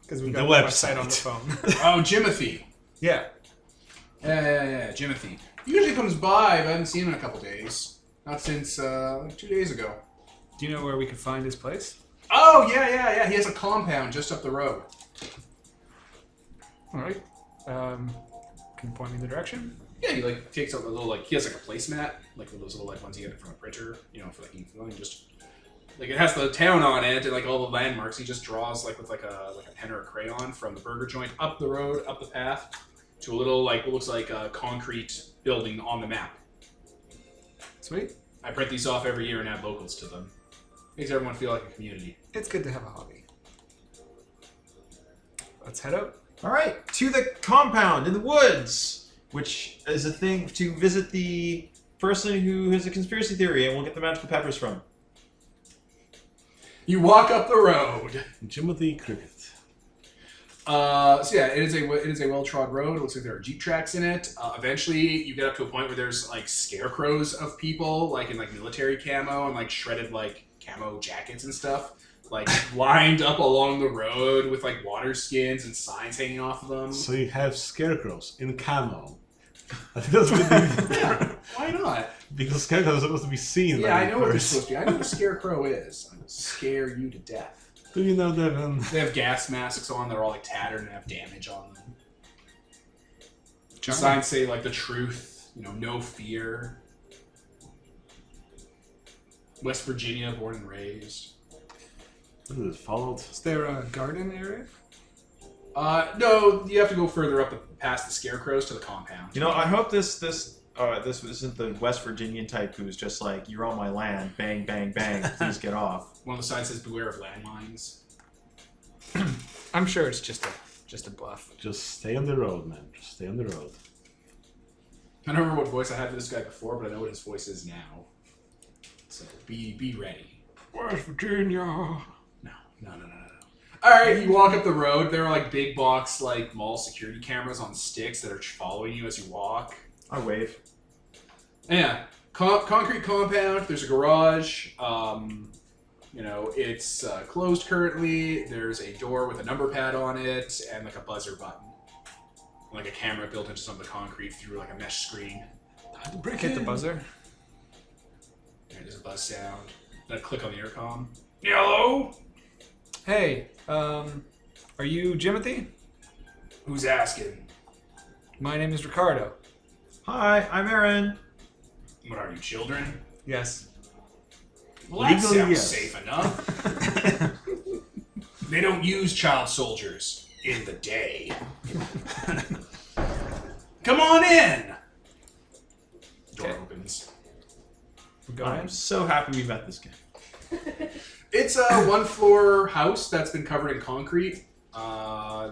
Because we The got the website. website on the phone. Oh, Jimothy. Yeah. Yeah, Jimothy. He usually comes by, but I haven't seen him in a couple days. Not since like 2 days ago. Do you know where we could find his place? Oh, yeah. He has a compound just up the road. All right. Can you point me in the direction? Yeah, he like takes out a little he has like a placemat, like those little like ones you get from a printer, you know, for like ink filling. Just like it has the town on it and like all the landmarks. He just draws like with like a pen or a crayon from the burger joint up the road, up the path to a little like what looks like a concrete building on the map. Sweet. I print these off every year and add locals to them. Makes everyone feel like a community. It's good to have a hobby. Let's head out. All right, to the compound in the woods, which is a thing to visit the person who has a conspiracy theory, and we'll get the magical peppers from. You walk up the road. Jimothy Cricket. So yeah, it is a well-trod road. It looks like there are jeep tracks in it. Eventually, you get up to a point where there's like scarecrows of people, like in like military camo and like shredded like camo jackets and stuff, like lined up along the road with like water skins and signs hanging off of them. So you have scarecrows in camo. I think that's what they Yeah, why not? because scarecrows are supposed to be seen. Yeah, by I know what they're first. supposed to be. I know what a scarecrow is. I will scare you to death. Do you know, Devin? They have gas masks on. They're all like tattered and have damage on them. The John. signs say like the truth, you know, no fear. West Virginia, born and raised. What is it, followed? Is there a garden area? No, you have to go further up past the scarecrows to the compound. You know, I hope this isn't the West Virginian type who's just like, you're on my land, bang, bang, bang, please get off. One of the signs says beware of landmines. I'm sure it's just a bluff. Just stay on the road, man. Just stay on the road. I don't remember what voice I had for this guy before, but I know what his voice is now. So be ready. West Virginia. No. Alright, you walk up the road, there are like big box like mall security cameras on sticks that are following you as you walk. I wave. Yeah. Concrete compound, there's a garage. You know, it's closed currently. There's a door with a number pad on it and like a buzzer button. Like a camera built into some of the concrete through like a mesh screen. Hit the buzzer. There's a buzz sound. Then I click on the intercom. Hello? Hey, are you Jimothy? Who's asking? My name is Ricardo. Hi, I'm Aaron. What are you, children? Yes. Well, that Legally, sounds yes. safe enough. They don't use child soldiers in the day. Come on in! Door Okay. opens. Go I'm ahead. so happy we met this guy. It's a one-floor house that's been covered in concrete.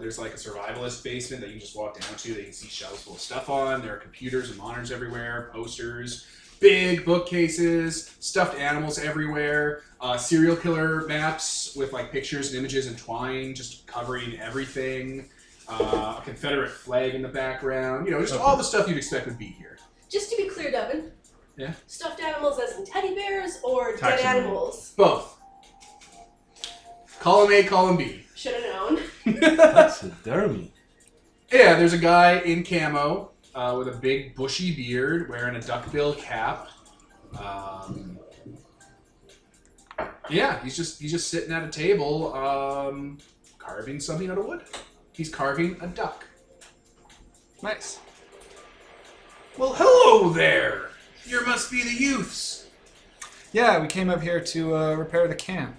There's like a survivalist basement that you can just walk down to that you can see shelves full of stuff on. There are computers and monitors everywhere, posters, big bookcases, stuffed animals everywhere, serial killer maps with like pictures and images entwined, just covering everything. A Confederate flag in the background. You know, just all the stuff you'd expect would be here. Just to be clear, Devin. Yeah? Stuffed animals as in teddy bears or dead Taxidermy. animals? Both. Column A, column B. Should have known. Taxidermy. Yeah, there's a guy in camo with a big bushy beard wearing a duckbill cap. Yeah, he's just sitting at a table carving something out of wood. He's carving a duck. Nice. Well, hello there! You must be the youths. Yeah, we came up here to repair the camp.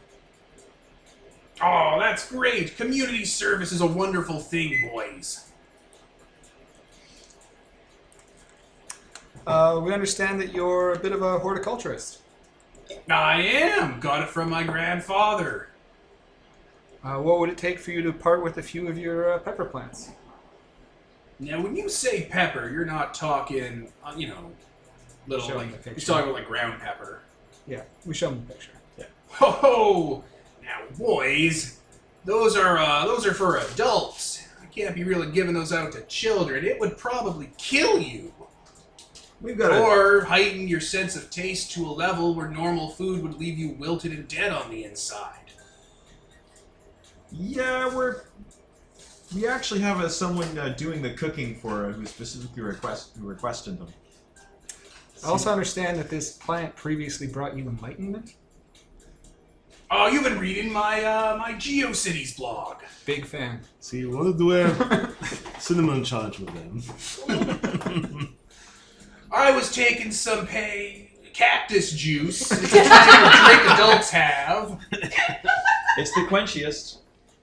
Oh, that's great. Community service is a wonderful thing, boys. We understand that you're a bit of a horticulturist. I am. Got it from my grandfather. What would it take for you to part with a few of your pepper plants? Now, when you say pepper, you're not talking, little, Show like, me the you're picture. talking about, like, ground pepper. Yeah, we show them the picture. Ho ho! Now, boys, those are for adults. I can't be really giving those out to children. It would probably kill you. We've got a Or heighten your sense of taste to a level where normal food would leave you wilted and dead on the inside. yeah. We actually have someone doing the cooking for who specifically requested them. I also understand that this plant previously brought you enlightenment. Oh, you've been reading my my GeoCities blog. Big fan. See, you want to do a cinnamon challenge with them. I was taking some cactus juice. It's the kind of drink adults have. It's the quenchiest.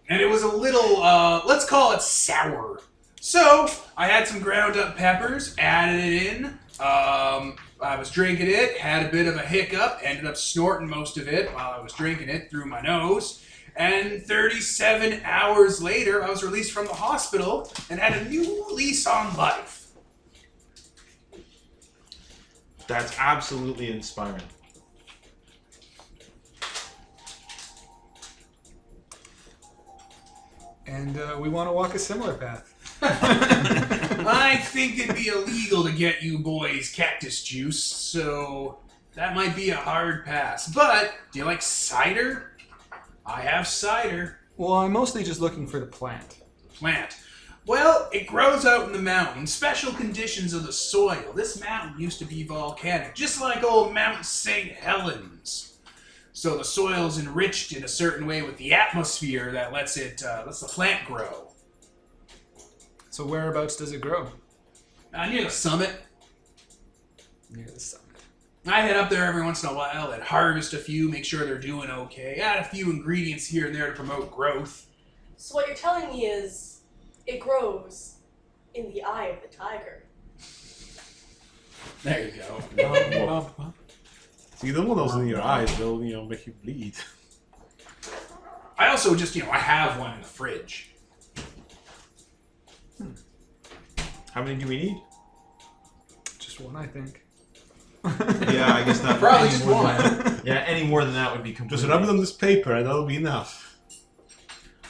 And it was a little, let's call it sour. So, I had some ground up peppers, added it in. I was drinking it, had a bit of a hiccup, ended up snorting most of it while I was drinking it through my nose. And 37 hours later, I was released from the hospital and had a new lease on life. That's absolutely inspiring. And we want to walk a similar path. I think it'd be illegal to get you boys cactus juice, so that might be a hard pass. But, do you like cider? I have cider. Well, I'm mostly just looking for the plant. Plant. Well, it grows out in the mountains, special conditions of the soil. This mountain used to be volcanic, just like old Mount St. Helens. So the soil is enriched in a certain way with the atmosphere that lets the plant grow. So whereabouts does it grow? Near the summit. Near the summit. I head up there every once in a while and harvest a few, make sure they're doing okay. Add a few ingredients here and there to promote growth. So what you're telling me is, it grows in the eye of the tiger. There you go. So you don't want those in your eyes; they'll make you bleed. I also just I have one in the fridge. How many do we need? Just one, I think. Yeah, I guess not. Probably any just more one. than that. Yeah, any more than that would be completely. Just rub it on this paper, and that'll be enough.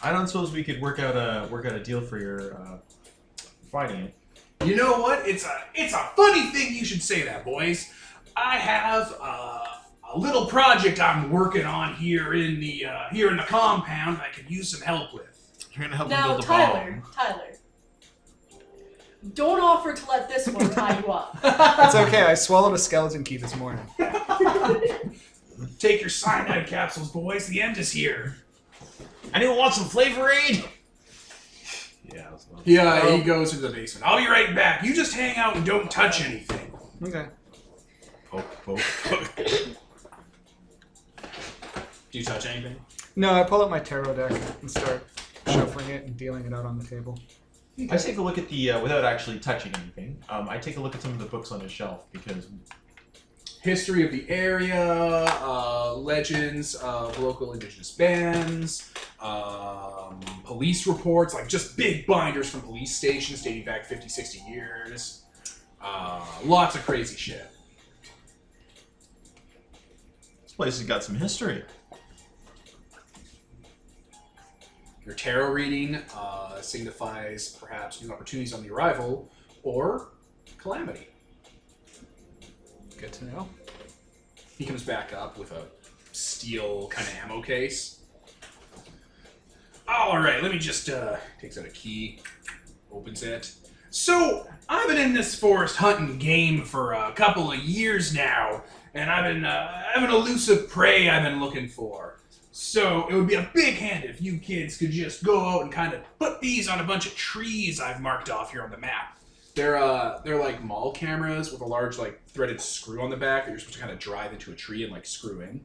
I don't suppose we could work out a deal for your fighting it. You know what? It's a funny thing you should say that, boys. I have a little project I'm working on here in the compound that I could use some help with. You're gonna help Now, them build a Tyler, bomb. don't offer to let this one tie you up. It's okay, I swallowed a skeleton key this morning. Take your cyanide capsules, boys. The end is here. Anyone want some Flavor Aid? Yeah. That's not... Yeah, he goes into the basement. I'll be right back. You just hang out and don't touch anything. Okay. Poke, poke. Do you touch anything? No, I pull up my tarot deck and start shuffling it and dealing it out on the table. I take a look at the, without actually touching anything, I take a look at some of the books on his shelf because... History of the area, legends of local indigenous bands, police reports, like just big binders from police stations dating back 50, 60 years. Lots of crazy shit. This place has got some history. Your tarot reading signifies perhaps new opportunities on the arrival or calamity. Good to know. He comes back up with a steel kind of ammo case. All right, let me just takes out a key, opens it. So I've been in this forest hunting game for a couple of years now, and I've been have an elusive prey I've been looking for. So it would be a big hand if you kids could just go out and kind of put these on a bunch of trees I've marked off here on the map. They're like mall cameras with a large like threaded screw on the back that you're supposed to kind of drive into a tree and like screw in.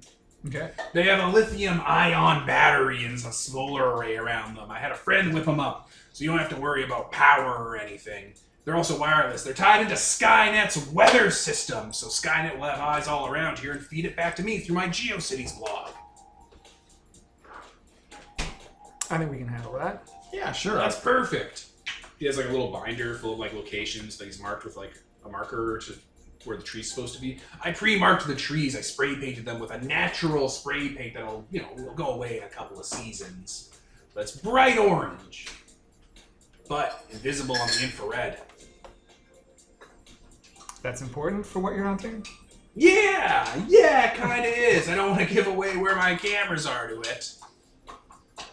Okay. They have a lithium-ion battery and a solar array around them. I had a friend whip them up, so you don't have to worry about power or anything. They're also wireless. They're tied into Skynet's weather system, so Skynet will have eyes all around here and feed it back to me through my GeoCities blog. I think we can handle that. Yeah, sure. That's perfect. He has like a little binder full of like locations that he's marked with like a marker to where the tree's supposed to be. I pre-marked the trees. I spray painted them with a natural spray paint that'll, it'll go away in a couple of seasons. But it's bright orange, but invisible on the infrared. That's important for what you're hunting? Yeah, it kind of is. I don't want to give away where my cameras are to it.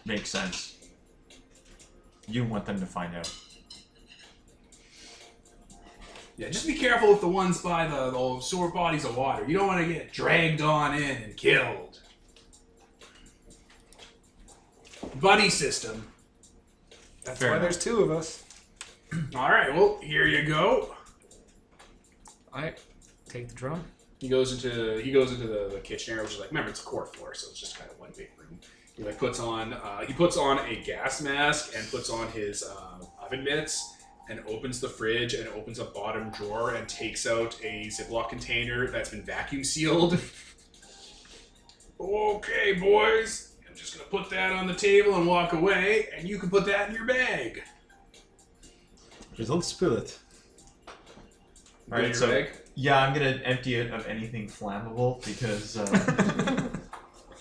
Makes sense. You want them to find out. Yeah, just be careful with the ones by the sore bodies of water. You don't want to get dragged on in and killed. Buddy system. That's Fair why enough. there's two of us. All right, well, here you go. I take the drum. He goes into the kitchen area, which is like, remember, it's a core floor, so it's just kind of one big room. He like puts on a gas mask and puts on his oven mitts and opens the fridge and opens a bottom drawer and takes out a Ziploc container that's been vacuum sealed. Okay, boys, I'm just gonna put that on the table and walk away, and you can put that in your bag. Just don't spill it. All right, Your so bag? yeah, I'm gonna empty it of anything flammable because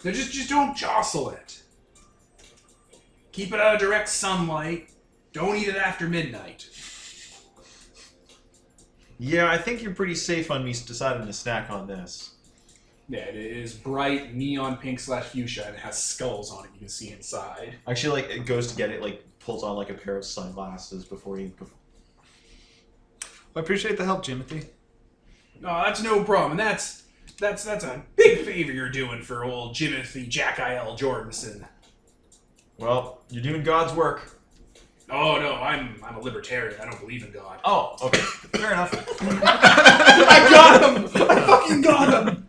No, just don't jostle it. Keep it out of direct sunlight. Don't eat it after midnight. yeah, I think you're pretty safe on me deciding to snack on this. Yeah, it is bright neon pink / fuchsia, and it has skulls on it you can see inside. Actually, like it goes to get it, like pulls on like a pair of sunglasses before he. I appreciate the help, Jimothy. No, that's no problem. And that's a big favor you're doing for old Jimothy Jack-I-L Jordanson. Well, you're doing God's work. Oh no, I'm a libertarian. I don't believe in God. Oh, okay, fair enough. I got him! I fucking got him!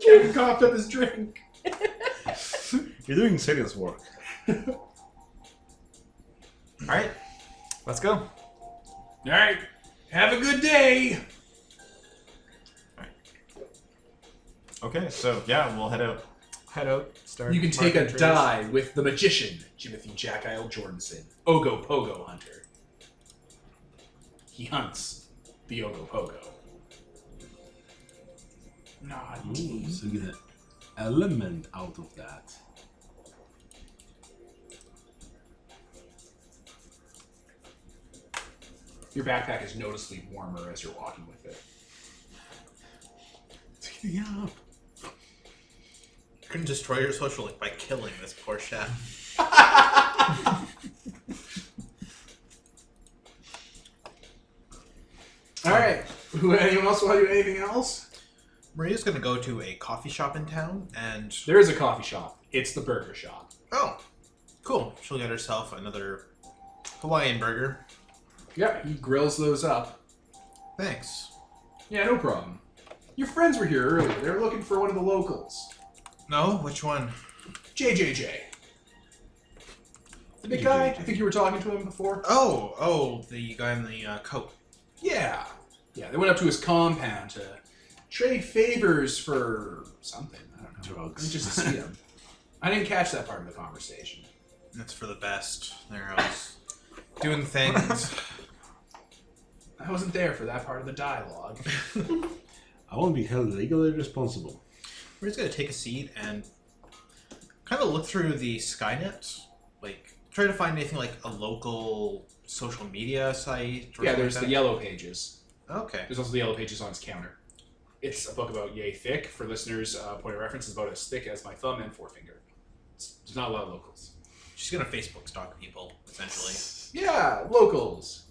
Kevin coughed up his drink. You're doing serious work. All right. Let's go. All right, have a good day. Okay, so yeah, we'll head out. Head out. Start. You can take marking a trees. die with the magician, Jimothy Jack-I-L Jordanson, Ogopogo hunter. He hunts the Ogopogo. Ooh, so you get an element out of that. Your backpack is noticeably warmer as you're walking with it. It's heating up. You couldn't destroy your social link by killing this poor chef. All right. Anyone else want to do anything else? Maria's gonna go to a coffee shop in town, and There is a coffee shop. It's the burger shop. oh, cool. She'll get herself another Hawaiian burger. Yeah, he grills those up. Thanks. Yeah, no problem. Your friends were here earlier. They were looking for one of the locals. No, which one? JJJ. The big guy? I think you were talking to him before. Oh, the guy in the coat. Yeah. Yeah, they went up to his compound to trade favors for something. I don't know. Drugs. Just to see him. I didn't catch that part of the conversation. That's for the best. There I was doing things. I wasn't there for that part of the dialogue. I won't be held legally responsible. We're just gonna take a seat and kind of look through the Skynet, like try to find anything like a local social media site. Or Yeah, something there's like the that. Yellow Pages. Okay. There's also the Yellow Pages on his counter. It's a book about yay thick. For listeners, point of reference is about as thick as my thumb and forefinger. There's not a lot of locals. She's gonna Facebook stalk people essentially. Yeah, locals.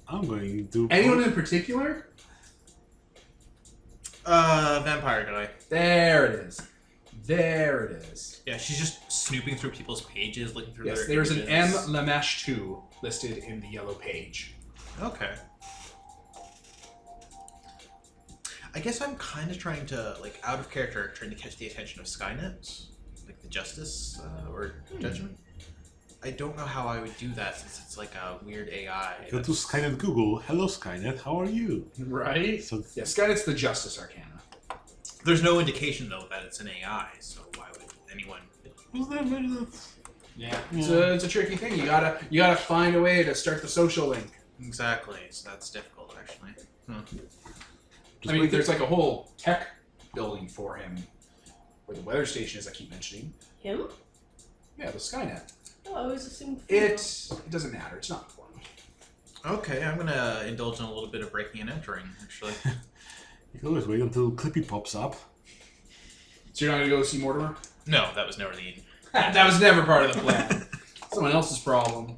I'm going to... Anyone in particular? Vampire guy. There it is. There it is. Yeah, she's just snooping through people's pages, looking through Yes, their there's an M. images. Lamesh 2 listed in the Yellow Page. Okay. I guess I'm kind of trying to, like, out of character, trying to catch the attention of Skynet, like the Justice or Judgment. I don't know how I would do that since it's like a weird AI. Go to Skynet Google. Hello, Skynet. How are you? Right? So Yeah, Skynet's the Justice Arcana. There's no indication though that it's an AI, so why would anyone? was that very that? Yeah. It's a tricky thing. You gotta find a way to start the social link. Exactly. So that's difficult, actually. I mean, there's like a whole tech building for him, where the weather station is. I keep mentioning. Him? Yeah, the Skynet. Oh, I always assumed. It doesn't matter. It's not important. Okay, I'm gonna indulge in a little bit of breaking and entering, actually. You can always wait until Clippy pops up. So you're not gonna go see Mortimer? No, that was never the. That was never part of the plan. Someone else's problem.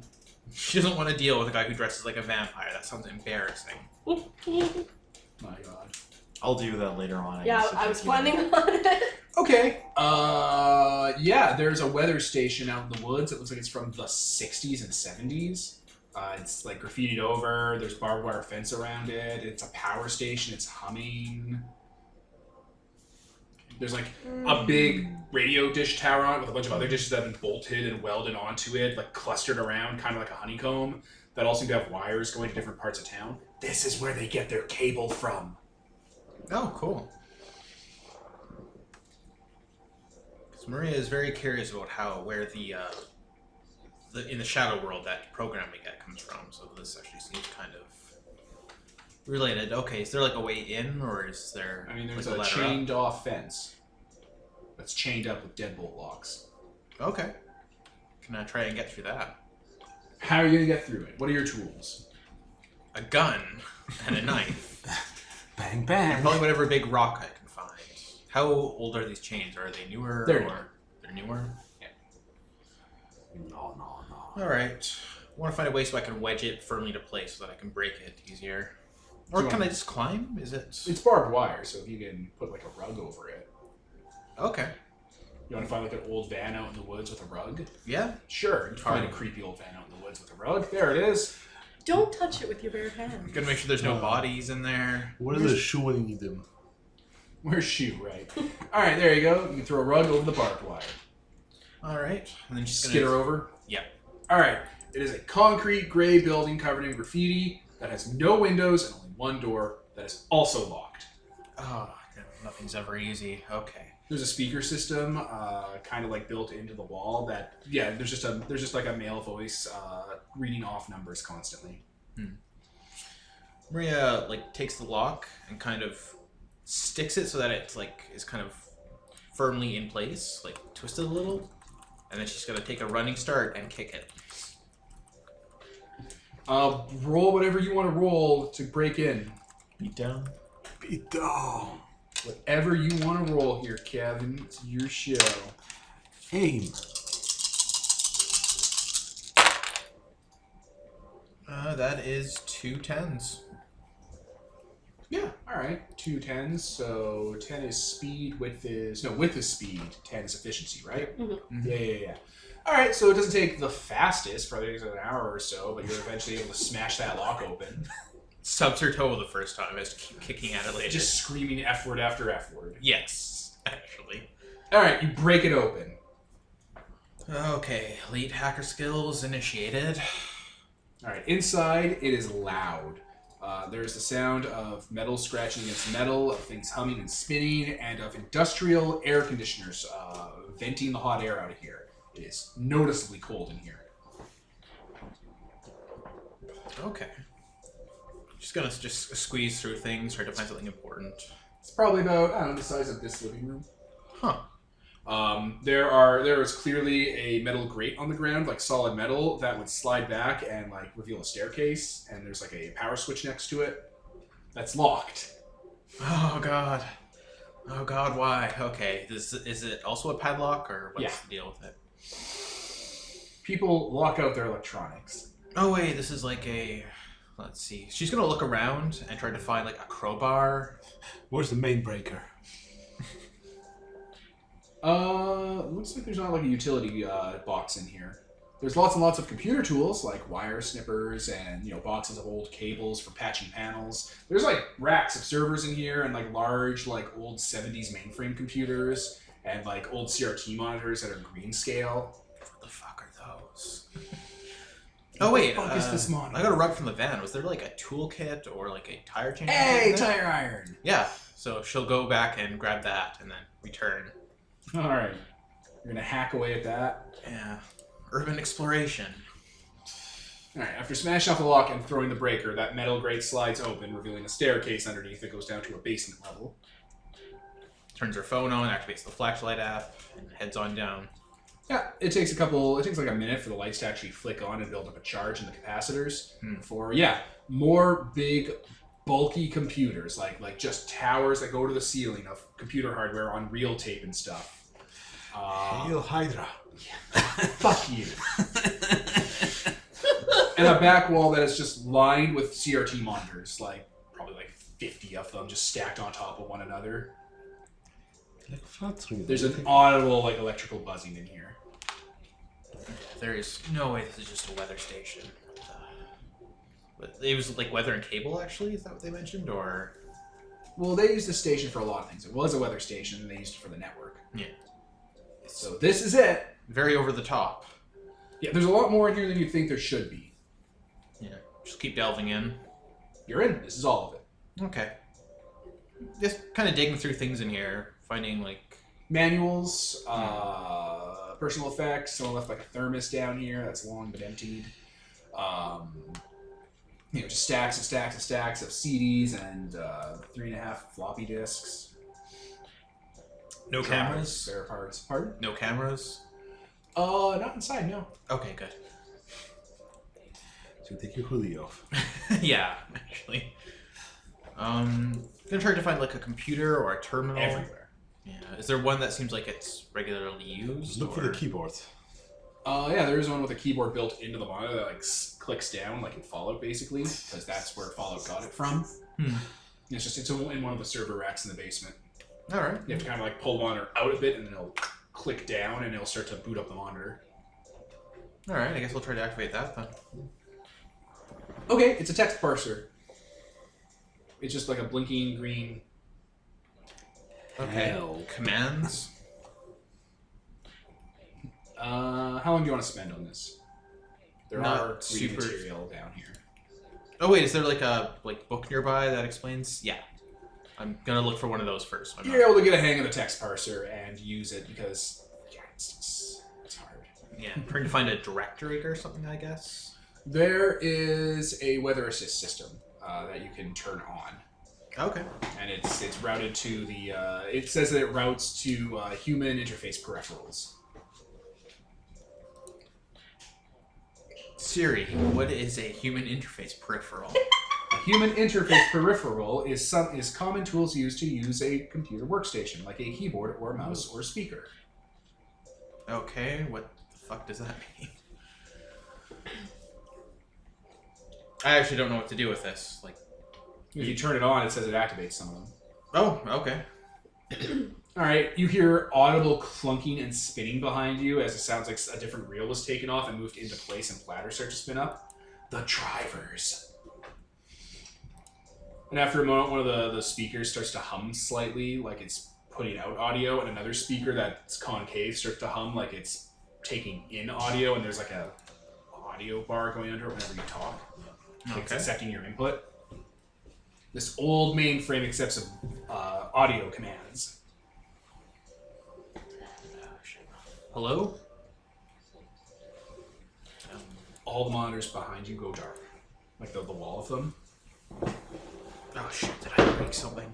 She doesn't want to deal with a guy who dresses like a vampire. That sounds embarrassing. My God. I'll do that later on. Yeah, guess, if I you was can. planning on it. Okay. Yeah, there's a weather station out in the woods. It looks like it's from the 60s and 70s. It's like graffitied over. There's barbed wire fence around it. It's a power station. It's humming. There's like a big radio dish tower on it with a bunch of other dishes that have been bolted and welded onto it, like clustered around, kind of like a honeycomb, that all seem to have wires going to different parts of town. This is where they get their cable from. Oh, cool. Because Maria is very curious about where the in the shadow world that program we get comes from. So this actually seems kind of related. Okay, is there like a way in, or is there? I mean, there's like a ladder up? chained off fence that's chained up with deadbolt locks. Okay. Can I try and get through that? How are you gonna get through it? What are your tools? A gun and a knife. Bang, And bang. probably whatever big rock I can find. How old are these chains? Are they newer? They're or newer. They're newer? No. Alright. I want to find a way so I can wedge it firmly to place so that I can break it easier. Do Or you can want- I just climb? Is it... It's barbed wire, so if you can put like a rug over it. Okay. You want to find like an old van out in the woods with a rug? Yeah. Sure, you can find a creepy old van out in the woods with a rug. There it is. Don't touch it with your bare hands. Gotta make sure there's no bodies in there. Where's the shoe when you need them? Where's shoe, right? All right, there you go. You can throw a rug over the barbed wire. Alright. And then she's Skid her gonna... over. Yeah. All right. It is a concrete gray building covered in graffiti that has no windows and only one door that is also locked. Oh, nothing's ever easy. Okay. There's a speaker system, kind of like built into the wall. That there's just like a male voice reading off numbers constantly. Maria like takes the lock and kind of sticks it so that it's like is kind of firmly in place, like twisted a little, and then she's gonna take a running start and kick it. Roll whatever you want to roll to break in. Beat down. Beat down. Whatever you want to roll here, Kevin. It's your show. Aim. That is 2 10s. Yeah. All All right, 2 10s. So 10 is speed, width is speed. 10 is efficiency, right? Mhm. Yeah. All right, so it doesn't take the fastest, probably takes an hour or so, but you're eventually able to smash that lock open. Subs her toe the first time. I just keep kicking at it later. Just screaming F word after F word. Yes, actually. All right, you break it open. Okay, elite hacker skills initiated. All right, inside it is loud. There's the sound of metal scratching against metal, of things humming and spinning, and of industrial air conditioners venting the hot air out of here. It is noticeably cold in here. Okay. Just gonna squeeze through things, try to find something important. It's probably about, I don't know, the size of this living room. Huh. There is clearly a metal grate on the ground, like solid metal, that would slide back and like reveal a staircase, and there's like a power switch next to it that's locked. Oh god. Oh god, why? Okay, is it also a padlock, or what's Yeah. the deal with it? People lock out their electronics. Oh wait, this is like a... Let's see. She's gonna look around and try to find like a crowbar. Where's the main breaker? Looks like there's not like a utility box in here. There's lots and lots of computer tools like wire snippers and boxes of old cables for patching panels. There's like racks of servers in here and like large like old 70s mainframe computers and like old CRT monitors that are grayscale. What the fuck are those? Oh wait, What the fuck is this monitor? I got a rug from the van. Was there like a toolkit or like a tire changer? Hey, in there? tire iron! Yeah. So she'll go back and grab that and then return. All right, you're gonna hack away at that. Yeah. Urban exploration. All right, after smashing off the lock and throwing the breaker, that metal grate slides open, revealing a staircase underneath that goes down to a basement level. Turns her phone on, activates the flashlight app, and heads on down. Yeah, it takes like a minute for the lights to actually flick on and build up a charge in the capacitors. For more big, bulky computers, like just towers that go to the ceiling of computer hardware on real tape and stuff. Hail Hydra. Fuck you. And a back wall that is just lined with CRT monitors, probably 50 of them just stacked on top of one another. Like flat screen. There's an audible electrical buzzing in here. There is no way this is just a weather station. But it was like weather and cable, actually? Is that what they mentioned? Or... Well, they used the station for a lot of things. It was a weather station, and they used it for the network. Yeah. So this is it. Very over the top. Yeah, there's a lot more in here than you'd think there should be. Yeah. Just keep delving in. You're in. This is all of it. Okay. Just kind of digging through things in here, finding like... Manuals, personal effects. Someone left a thermos down here that's long but emptied. Just stacks and stacks and stacks of CDs and 3.5 floppy disks. No cameras? Spare parts. Pardon? No cameras? Not inside, no. Okay, good. So take your hoodie off. Yeah, actually. Gonna try to find like a computer or a terminal. Everywhere. Yeah. Is there one that seems like it's regularly used? Look for the keyboard. Yeah, there is one with a keyboard built into the monitor that clicks down like in Fallout, basically, because that's where Fallout got it from. It's in one of the server racks in the basement. All right. You have to kind of pull the monitor out a bit, and then it'll click down, and it'll start to boot up the monitor. All right. I guess we'll try to activate that then. Okay, it's a text parser. It's just like a blinking green. Okay. Hell. Commands. How long do you want to spend on this? There Not are super- material down here. Oh wait, is there like a book nearby that explains? Yeah. I'm gonna look for one of those first. You're able to get a hang of the text parser and use it because it's hard. Yeah. I'm trying to find a directory or something, I guess. There is a weather assist system that you can turn on. Okay. And it's routed to the. It says that it routes to human interface peripherals. Siri, what is a human interface peripheral? A human interface peripheral is common tools used to use a computer workstation, like a keyboard or a mouse or speaker. Okay, what the fuck does that mean? I actually don't know what to do with this. If you turn it on, it says it activates some of them. Oh, okay. All right, you hear audible clunking and spinning behind you as it sounds like a different reel was taken off and moved into place and platters start to spin up. The drivers. And after a moment, one of the speakers starts to hum slightly, like it's putting out audio, and another speaker that's concave starts to hum like it's taking in audio, and there's like a audio bar going under it whenever you talk. Like it's accepting your input. This old mainframe accepts audio commands. Hello? All the monitors behind you go dark. Like the wall of them. Oh shit, did I break something?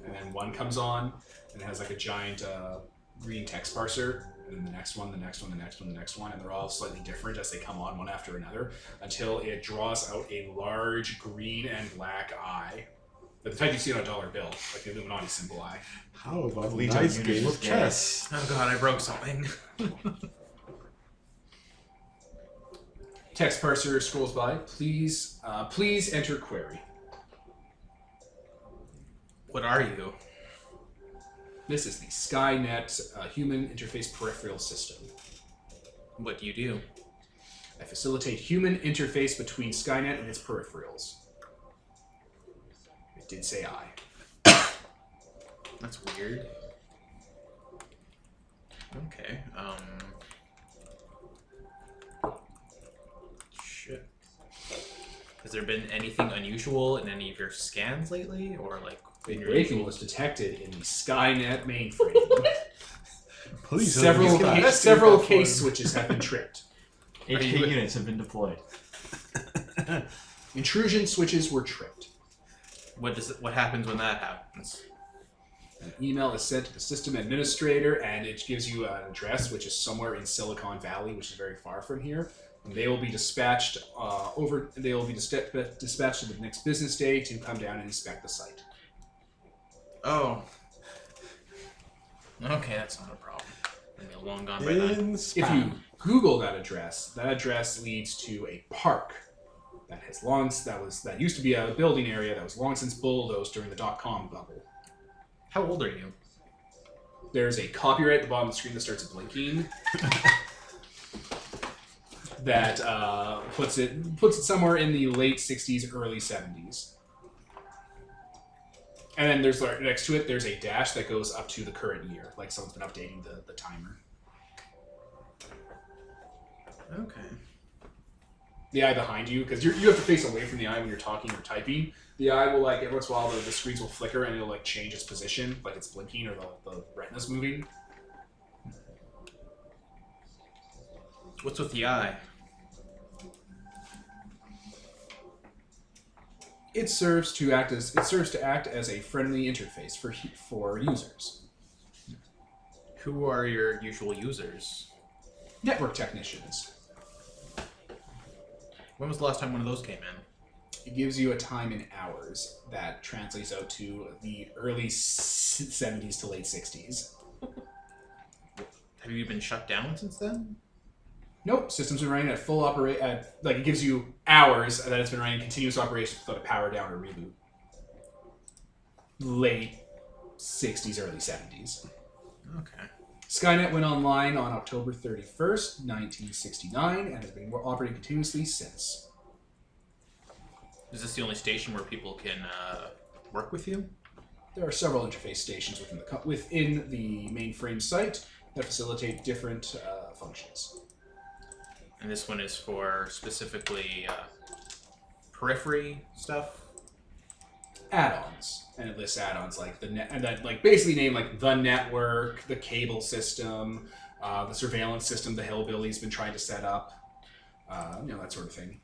And then one comes on and it has like a giant green text parser. And then the next one, the next one, the next one, the next one. And they're all slightly different as they come on one after another until it draws out a large green and black eye. But the type you see on a dollar bill, like the Illuminati symbol eye. How about a Legion nice unit game is of gay. chess? Oh god, I broke something. Text parser scrolls by. Please enter query. What are you? This is the Skynet Human Interface Peripheral System. What do you do? I facilitate human interface between Skynet and its peripherals. It did say I. That's weird. Okay, shit. Has there been anything unusual in any of your scans lately? Or like A in your breaking usual... was detected in the Skynet mainframe. Please, several don't get that. several case switches have been tripped. HK units have been deployed. Intrusion switches were tripped. What happens when that happens? An email is sent to the system administrator, and it gives you an address, which is somewhere in Silicon Valley, which is very far from here. And they will be dispatched They will be dispatched to the next business day to come down and inspect the site. Oh. Okay, that's not a problem. Maybe long gone by then. In If spam. you Google that address leads to a park that used to be a building area that was long since bulldozed during the .com bubble. How old are you? There's a copyright at the bottom of the screen that starts blinking. That puts it somewhere in the late 60s, early 70s. And then there's next to it, there's a dash that goes up to the current year, like someone's been updating the timer. Okay. The eye behind you, because you have to face away from the eye when you're talking or typing. The eye will, like, every once in a while, the screens will flicker and it'll, like, change its position, like it's blinking or the retina's moving. What's with the eye? It serves to act as a friendly interface for users. Who are your usual users? Network technicians. When was the last time one of those came in? It gives you a time in hours that translates out to the early 70s to late 60s. Have you been shut down since then? Nope, systems are running at full like it gives you hours that it's been running continuous operations without a power down or reboot. Late 60s, early 70s. Okay. Skynet went online on October 31st, 1969, and has been operating continuously since. Is this the only station where people can work with you? There are several interface stations within the mainframe site that facilitate different functions. And this one is for specifically periphery stuff? Add-ons, and it lists add-ons like the net, and that like basically name like the network, the cable system, the surveillance system the hillbilly's been trying to set up, that sort of thing.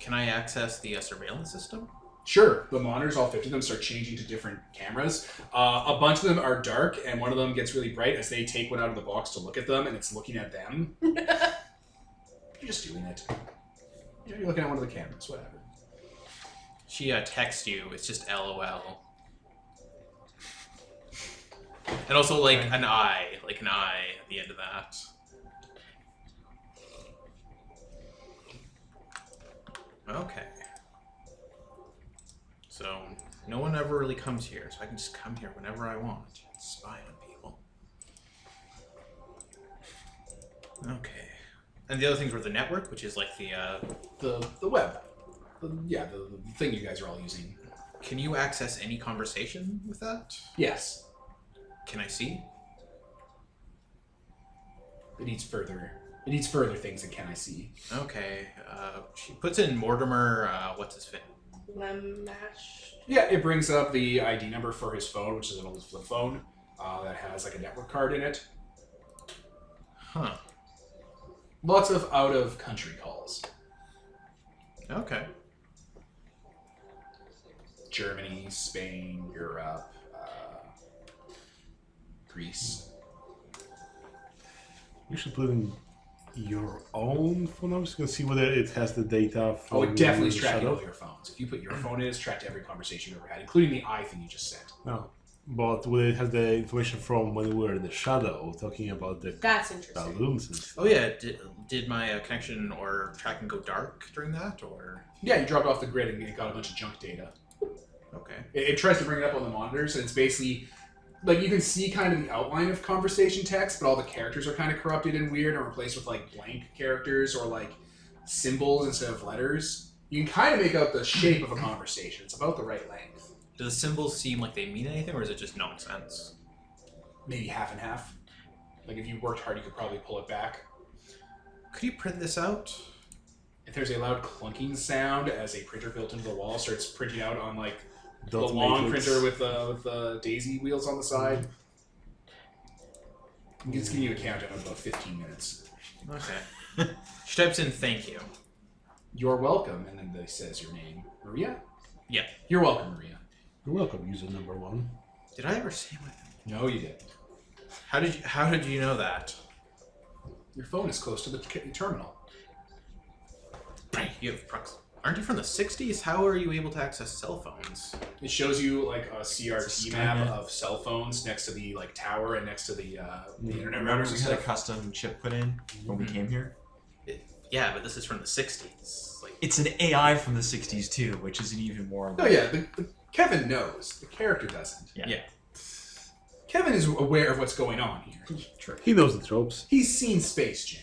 Can I access the surveillance system? Sure, the monitors, all 50 of them, start changing to different cameras. A bunch of them are dark, and one of them gets really bright as they take one out of the box to look at them, and it's looking at them. You're just doing it. You're looking at one of the cameras, whatever. She texts you, it's just LOL. And also like an eye at the end of that. Okay. So So no one ever really comes here, so I can just come here whenever I want and spy on people. Okay. And the other things were the network, which is like the web. The thing you guys are all using. Can you access any conversation with that? Yes. Can I see? It needs further things than can I see. Okay. She puts in Mortimer, what's his fit? Lemash. Yeah, it brings up the ID number for his phone, which is an old flip phone that has like a network card in it. Huh. Lots of out-of-country calls. Okay. Germany, Spain, Europe, Greece. You should put in your own phone number so you can see whether it has the data from Oh, it definitely is the tracking shadow. all your phones. If you put your phone in, it's tracked every conversation you've ever had, including the I thing you just sent. No. But whether it has the information from when we were in the shadow, talking about the That's interesting. balloons and stuff. Oh yeah, did my connection or tracking go dark during that, or? Yeah, you dropped off the grid and it got a bunch of junk data. Okay. It tries to bring it up on the monitors, and it's basically like you can see kind of the outline of conversation text, but all the characters are kind of corrupted and weird and replaced with like blank characters or like symbols instead of letters. You can kind of make out the shape of a conversation. It's about the right length. Do the symbols seem like they mean anything, or is it just nonsense? Maybe half and half. Like if you worked hard, you could probably pull it back. Could you print this out? If there's a loud clunking sound as a printer built into the wall starts printing out on like the Dot long matrix. printer with the daisy wheels on the side. It's giving you a countdown of about 15 minutes. Okay. She types in "thank you." You're welcome, and then it says your name. Maria? Yeah. You're welcome, Maria. You're welcome, user number 1. Did I ever say my name? No, you didn't. How did you know that? Your phone is close to the terminal. You have aren't you from the '60s? How are you able to access cell phones? It shows you like a It's CRT a map Skynet. of cell phones next to the like tower and next to the internet Remember routers we and had a stuff. custom chip put in when we came here? Yeah, but this is from the '60s. Like, It's an AI from the 60s too, which is an even more... Oh yeah, the Kevin knows. The character doesn't. Yeah. Kevin is aware of what's going on here. True. He knows the tropes. He's seen Space Jam.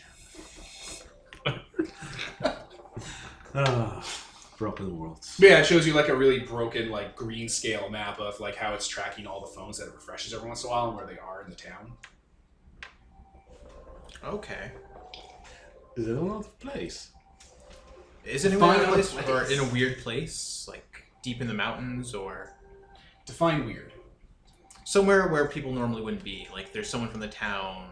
Broken worlds. But yeah, it shows you like a really broken like green scale map of like how it's tracking all the phones that it refreshes every once in a while and where they are in the town. okay. Is it all out of place? Is it in a Find weird out place, the or place. in a weird place, like deep in the mountains, or Define weird. somewhere where people normally wouldn't be? Like, there's someone from the town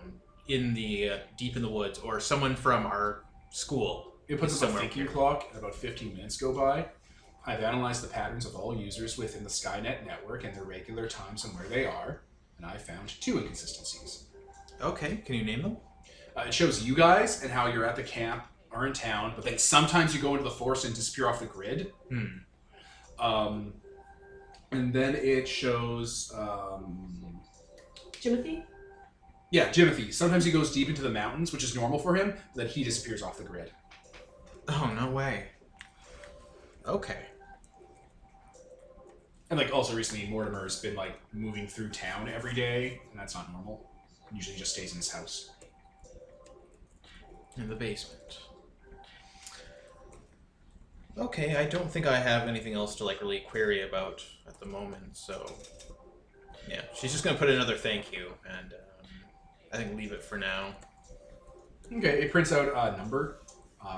in the deep in the woods, or someone from our school. It puts is up a somewhere thinking here. clock, and about 15 minutes go by. I've analyzed the patterns of all users within the Skynet network and their regular times and where they are, and I found 2 inconsistencies. Okay, can you name them? It shows you guys and how you're at the camp or in town, but then sometimes you go into the forest and disappear off the grid. And then it shows, Jimothy? yeah, Jimothy. Sometimes he goes deep into the mountains, which is normal for him, but then he disappears off the grid. Oh, no way. Okay. And like also recently, Mortimer's been like moving through town every day, and that's not normal. Usually he just stays in his house. In the basement. Okay, I don't think I have anything else to like really query about at the moment, so yeah, she's just gonna put another thank you, and I think leave it for now. Okay, it prints out a number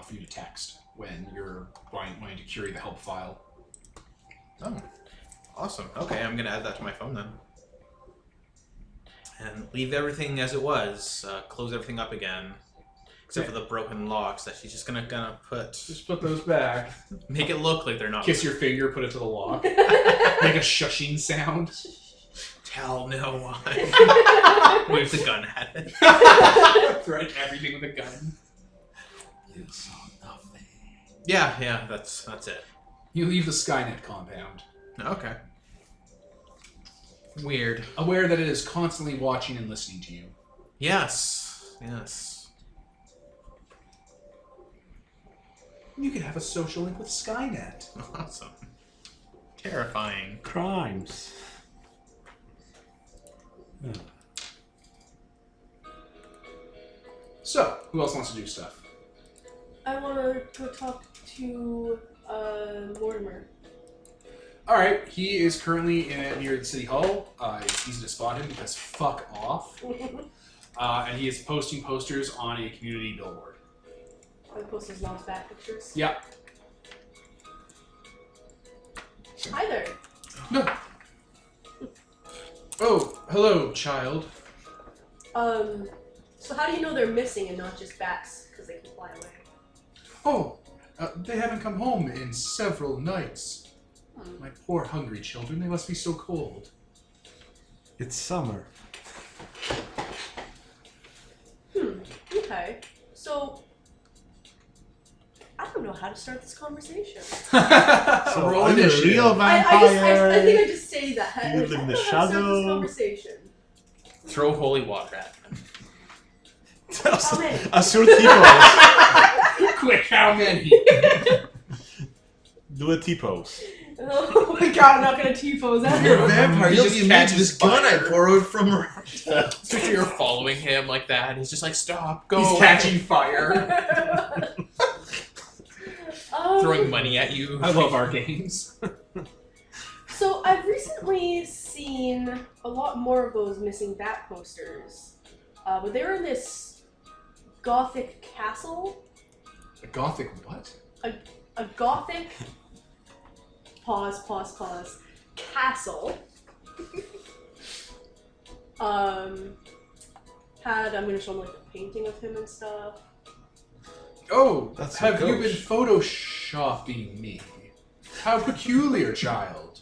for you to text when you're wanting to query the help file. Oh, awesome. Okay, I'm gonna add that to my phone then, and leave everything as it was. Close everything up again, except for the broken locks that she's just gonna put. Just put those back. Make it look like they're not. Kiss your finger, put it to the lock. Make a shushing sound. Tell no one. Wave the gun at it. Threaten everything with a gun. You saw nothing. Yeah, that's it. You leave the Skynet compound, Okay. Weird. aware that it is constantly watching and listening to you. Yes. You could have a social link with Skynet. Awesome. Terrifying. Crimes. Yeah. So, who else wants to do stuff? I want to go talk to Mortimer. Alright, he is currently near the city hall. It's easy to spot him because fuck off. And he is posting posters on a community billboard. I post his mom's back pictures. Yeah. Hi there. No. Oh, hello, child. So how do you know they're missing and not just bats because they can fly away? Oh, they haven't come home in several nights. My poor hungry children, they must be so cold. It's summer. Okay. So I don't know how to start this conversation. So Roll I'm a initiative. real vampire. I think I just say that. You Like, live in I the don't know how to start shadow. this conversation. Throw holy water at them. How many? Assure T-pose. Quick, how many? Do a T-pose. Oh my god, I'm not gonna T-pose that. You're a vampire. You'll You just be catch immune this to gun I fire. borrowed from Russia. Especially you're following him like that. He's just like, stop, go. He's catching fire. Throwing money at you. I love our games. So I've recently seen a lot more of those missing bat posters, but they were in this gothic castle. A gothic what? A gothic pause castle. I'm gonna show them like a painting of him and stuff. Oh, That's a have you been ghost. photoshopping me? How peculiar, child.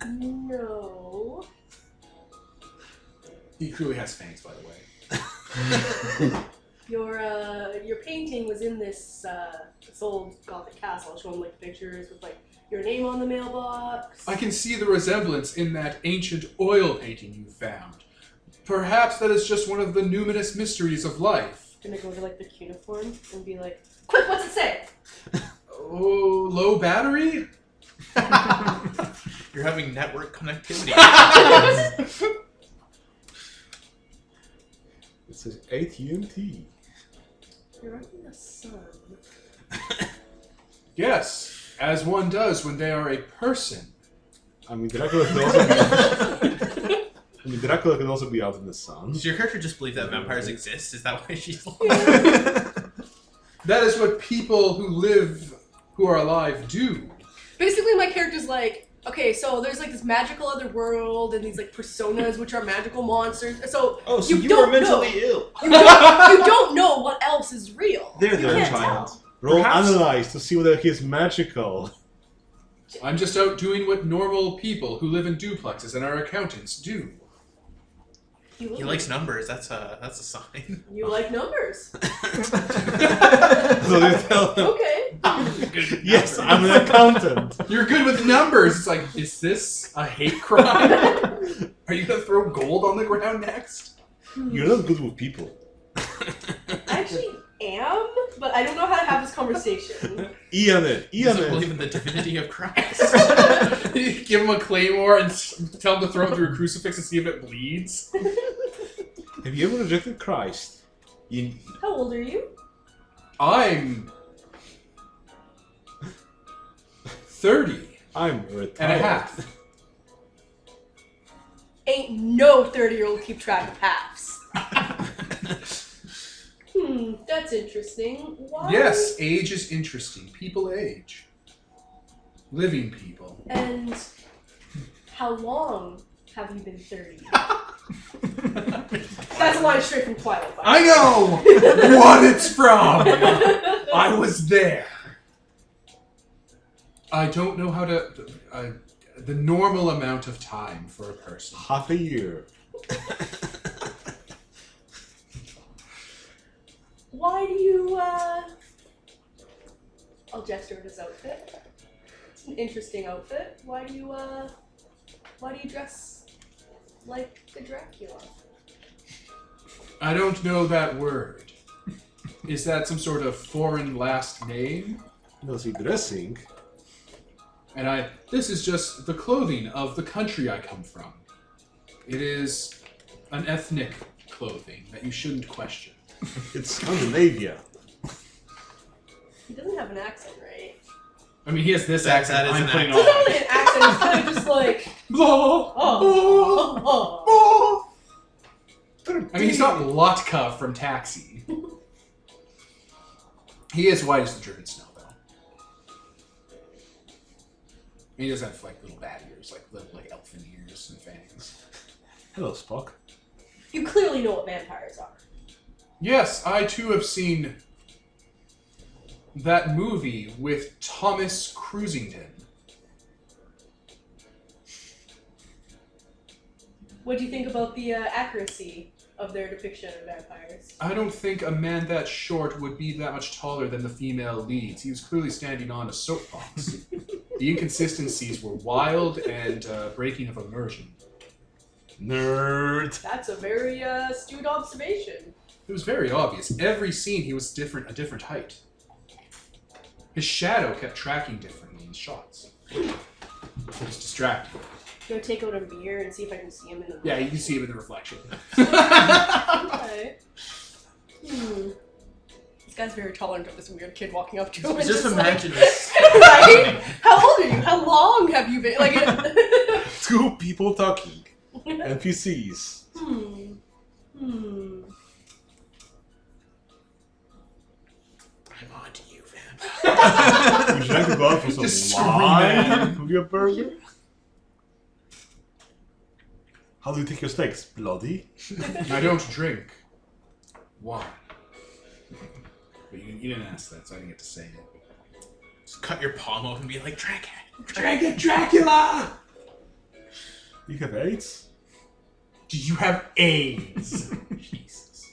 No. He truly has fangs, by the way. Your painting was in this old gothic castle. I'll show them like pictures with like your name on the mailbox. I can see the resemblance in that ancient oil painting you found. Perhaps that is just one of the numinous mysteries of life. Gonna go to like the cuneiform and be like, quick, what's it say? Oh, low battery? You're having network connectivity. It says AT&T. You're up in the sun. Yes, as one does when they are a person. I mean, Dracula could also be out in the sun. Does your character just believe that vampires exist? Is that why she's like... That is what people who are alive do. Basically, my character's like, okay, so there's like this magical other world and these like personas which are magical monsters. So Oh, so you don't are mentally know. ill. You don't know what else is real. There, You can't child. tell. Roll Perhaps- analyze to see whether he's magical. I'm just out doing what normal people who live in duplexes and are accountants do. He He likes numbers. That's a sign. You like numbers. So you tell him, Okay. yes, I'm an accountant. You're good with numbers. It's like, is this a hate crime? Are you gonna throw gold on the ground next? You're not good with people. I actually am, but I don't know how to have this conversation. Ian it. He doesn't believe in the divinity of Christ. Give him a claymore and tell him to throw it through a crucifix and see if it bleeds. Have you ever rejected Christ? How old are you? I'm 30 I'm retired. and a half. Ain't no 30-year-old keep track of halves. That's interesting. Why? Yes, age is interesting. People age. Living people. And how long have you been 30? That's a line straight from Twilight. I know what it's from. I was there. I don't know how to... the normal amount of time for a person. Half a year. Why do you, I'll gesture at his outfit. It's an interesting outfit. Why do you dress like the Dracula? I don't know that word. Is that some sort of foreign last name? Does he dressing? And this is just the clothing of the country I come from. It is an ethnic clothing that you shouldn't question. It's Scandinavia. He doesn't have an accent, right? I mean, he has this That- accent that is I'm an putting It's not on. really an accent, it's kind of just like, Blah, oh, blah, oh. blah. I mean, he's not Lotka from Taxi. He is white as the driven snow, though. He does have like little bat ears, like little elfin ears and fangs. Hello, Spock. You clearly know what vampires are. Yes, I too have seen that movie with Thomas Cruisington. What do you think about the accuracy of their depiction of vampires? I don't think a man that short would be that much taller than the female leads. He was clearly standing on a soapbox. The inconsistencies were wild and breaking of immersion. Nerd. That's a very astute observation. It was very obvious. Every scene he was a different height. His shadow kept tracking differently in the shots. It was distracting. Gonna take out a mirror and see if I can see him in the Yeah, you can see him in the reflection. Okay. This guy's very tolerant of this weird kid walking up to him. and Just like- imagine this. Right? How old are you? How long have you been? Like, Two people talking. NPCs. Hmm. I'm on to you, vampire. Would you like to go out for Just some scream wine? at him. With your burger? How do you take your steaks? Bloody? I don't drink. Why? But you didn't ask that, so I didn't get to say it. Just cut your palm open and be like, Dragon. Dragon Dracula! You have AIDS? Do you have AIDS? Jesus.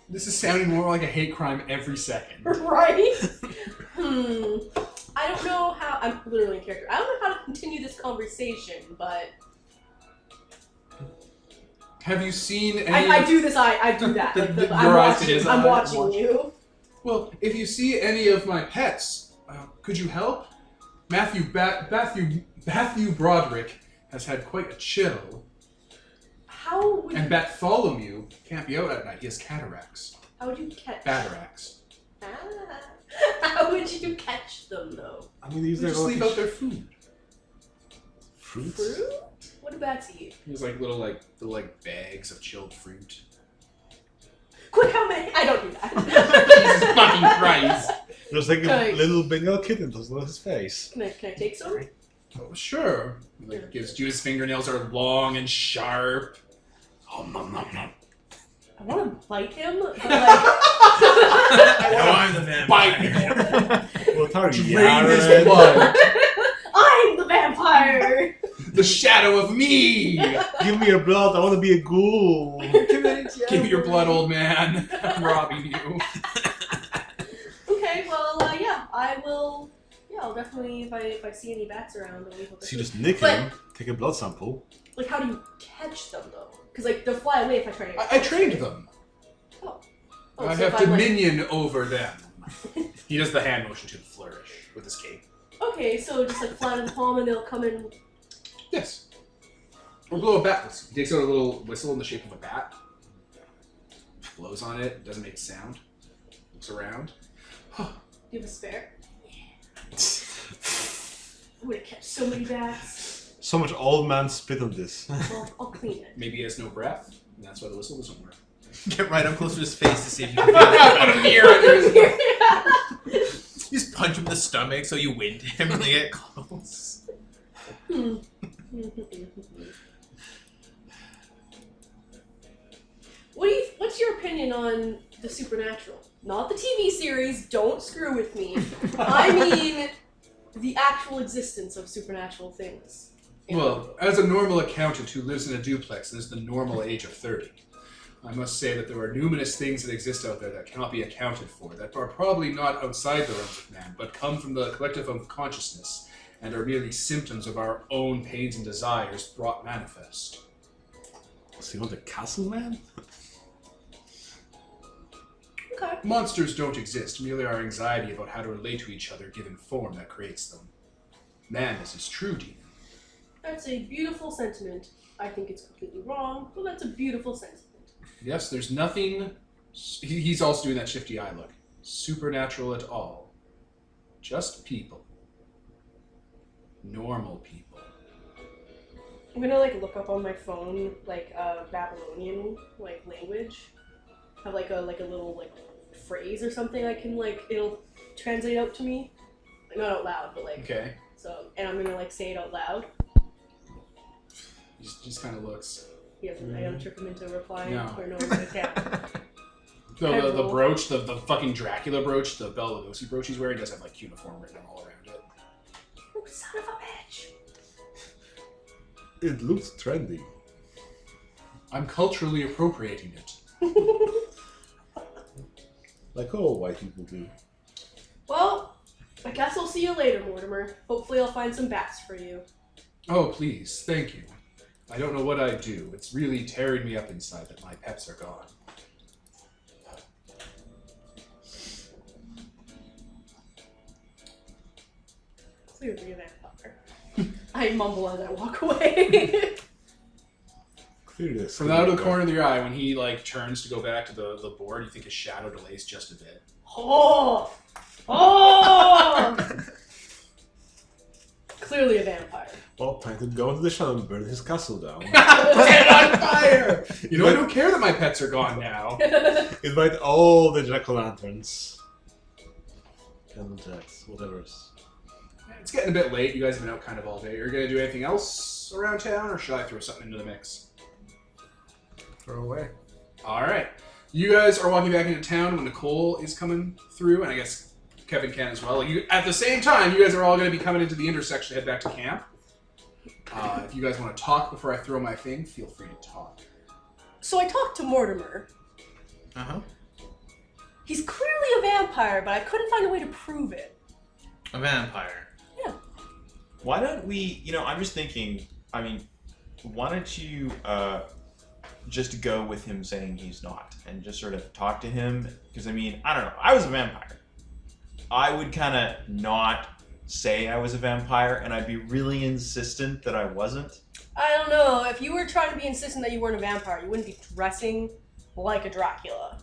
This is sounding more like a hate crime every second. Right? I don't know how. I'm literally in character. I don't know how to continue this conversation, but Have you seen any? I do this. I do that. Like, Your I'm eyes to watching. his I'm eye, watching watch. you. Well, if you see any of my pets, could you help? Matthew Broderick has had quite a chill, How would and you, Bartholomew can't be out at night. He has cataracts. how would you catch? Bataracts. Ah. How would you catch them though? I mean, these They are just leave out their food. fruits. Fruit? What do bats eat? There's like little bags of chilled fruit. Quick, how many? I don't do that. Jesus fucking Christ! There's like Okay. a little Bengal kitten doesn't know his face. Can I take some? Oh, sure. Like gives you his fingernails are long and sharp. Oh, nom, nom, nom. I want to bite him, but like, Now I'm the vampire. Bite him. What are you? Drain his Yaren? blood. I'm the vampire. The shadow of me. Give me your blood. I want to be a ghoul. Give me your blood, old man. I'm robbing you. Okay, well, yeah, I will. Yeah, I'll definitely if I see any bats around, I'll leave with So you the just nick But- him, take a blood sample. Like, how do you catch them though? Because like they'll fly away if I try to. I trained them. Oh, I so have if I'm, like- dominion over them. He does the hand motion to the flourish with his cape. Okay, so just like flat in the palm and they'll come in. Yes. Or blow a bat whistle. He takes out a little whistle in the shape of a bat. Blows on it. Doesn't make a sound. Looks around. Do you have a spare? I'm gonna catch so many bats. So much old man spit on this. Well, I'll clean it. Maybe he has no breath, and that's why the whistle doesn't work. Get right up close to his face to see if you can feel it. Put a mirror under his You just punch him in the stomach so you wind him and they get close. What's your opinion on the supernatural? Not the TV series, don't screw with me. I mean the actual existence of supernatural things. Well, as a normal accountant who lives in a duplex and is the normal age of 30, I must say that there are numerous things that exist out there that cannot be accounted for, that are probably not outside the realms of man, but come from the collective unconsciousness, and are merely symptoms of our own pains and desires brought manifest. So you want a castle man? Okay. Monsters don't exist, merely our anxiety about how to relate to each other given form that creates them. Man, this is true, demon. That's a beautiful sentiment. I think it's completely wrong, but that's a beautiful sentiment. Yes, there's nothing... He's also doing that shifty eye look. Supernatural at all. Just people. Normal people. I'm gonna like look up on my phone like Babylonian like language. Have like a little like phrase or something I can like it'll translate out to me. Like, not out loud, but like Okay. so and I'm gonna like say it out loud. He just kind of looks. He doesn't I don't trick him into replying No. or no I can't. The brooch, the fucking Dracula brooch, the Bela Lugosi brooch he's wearing does have like cuneiform written all around it. Oh, son of a bitch. It looks trendy. I'm culturally appropriating it. Like all white people do. Well, I guess I'll see you later, Mortimer. Hopefully I'll find some bats for you. Oh, please, thank you. I don't know what I'd do. It's really tearing me up inside that my pets are gone. Clearly a vampire. I mumble as I walk away. Clearly, From out of the corner of your eye, when he like turns to go back to the board, you think his shadow delays just a bit. Oh! Oh! Clearly a vampire. Well, time to go into the shadow and burn his castle down. Set it on fire! You know, I don't care that my pets are gone now. Invite all the jack-o'-lanterns. Candlejacks, whatever's. It's getting a bit late. You guys have been out kind of all day. Are you going to do anything else around town, or should I throw something into the mix? Throw away. All right. You guys are walking back into town when Nicole is coming through, and I guess Kevin can as well. You, at the same time, you guys are all going to be coming into the intersection to head back to camp. If you guys want to talk before I throw my thing, feel free to talk. So I talked to Mortimer. Uh-huh. He's clearly a vampire, but I couldn't find a way to prove it. A vampire. Yeah. Why don't we, I'm just thinking, why don't you just go with him saying he's not and just sort of talk to him? Because, I don't know. I was a vampire. I would kind of not say I was a vampire, and I'd be really insistent that I wasn't. I don't know. If you were trying to be insistent that you weren't a vampire, you wouldn't be dressing like a Dracula.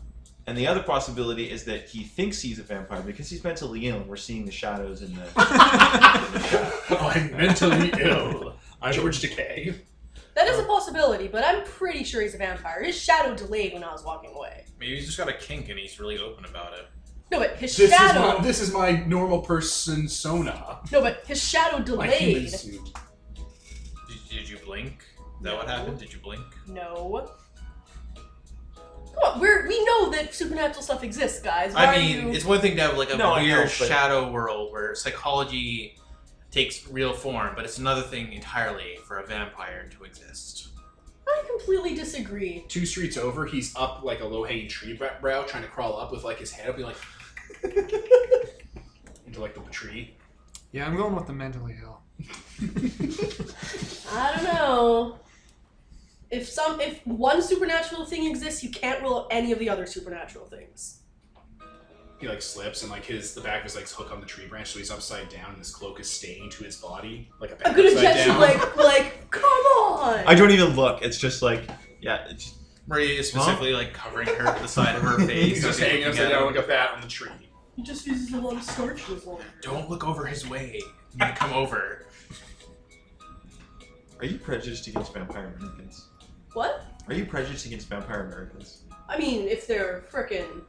And the other possibility is that he thinks he's a vampire because he's mentally ill, and we're seeing the shadows in the... I'm mentally ill. George Decay. That is a possibility, but I'm pretty sure he's a vampire. His shadow delayed when I was walking away. Maybe he's just got a kink and he's really open about it. No, but his This shadow... this is my normal person sona. No, but his shadow My human delayed. suit. Did you blink? Is that what happened? Did you blink? No. Come on, we know that supernatural stuff exists, guys. Why I mean, it's one thing to have like a No, I know, weird but- shadow world where psychology takes real form, but it's another thing entirely for a vampire to exist. I completely disagree. 2 streets over, he's up like a low-hanging tree brow, trying to crawl up with like his head up, be like into like the tree. Yeah, I'm going with the mentally ill. I don't know. If one supernatural thing exists, you can't rule out any of the other supernatural things. He like slips and like the back of his legs hook on the tree branch, so he's upside down and his cloak is staying to his body like a I'm bat gonna upside catch you down. like, come on! I don't even look. It's just like, yeah. It's just, Maria is specifically like covering the side of her face. He's just so hanging looking upside at down him. like a bat on the tree. He just uses a lot of starch in his life. Don't look over his way. You need to come over. are you prejudiced against vampire Americans? What? Are you prejudiced against vampire Americans? I mean, if they're frickin'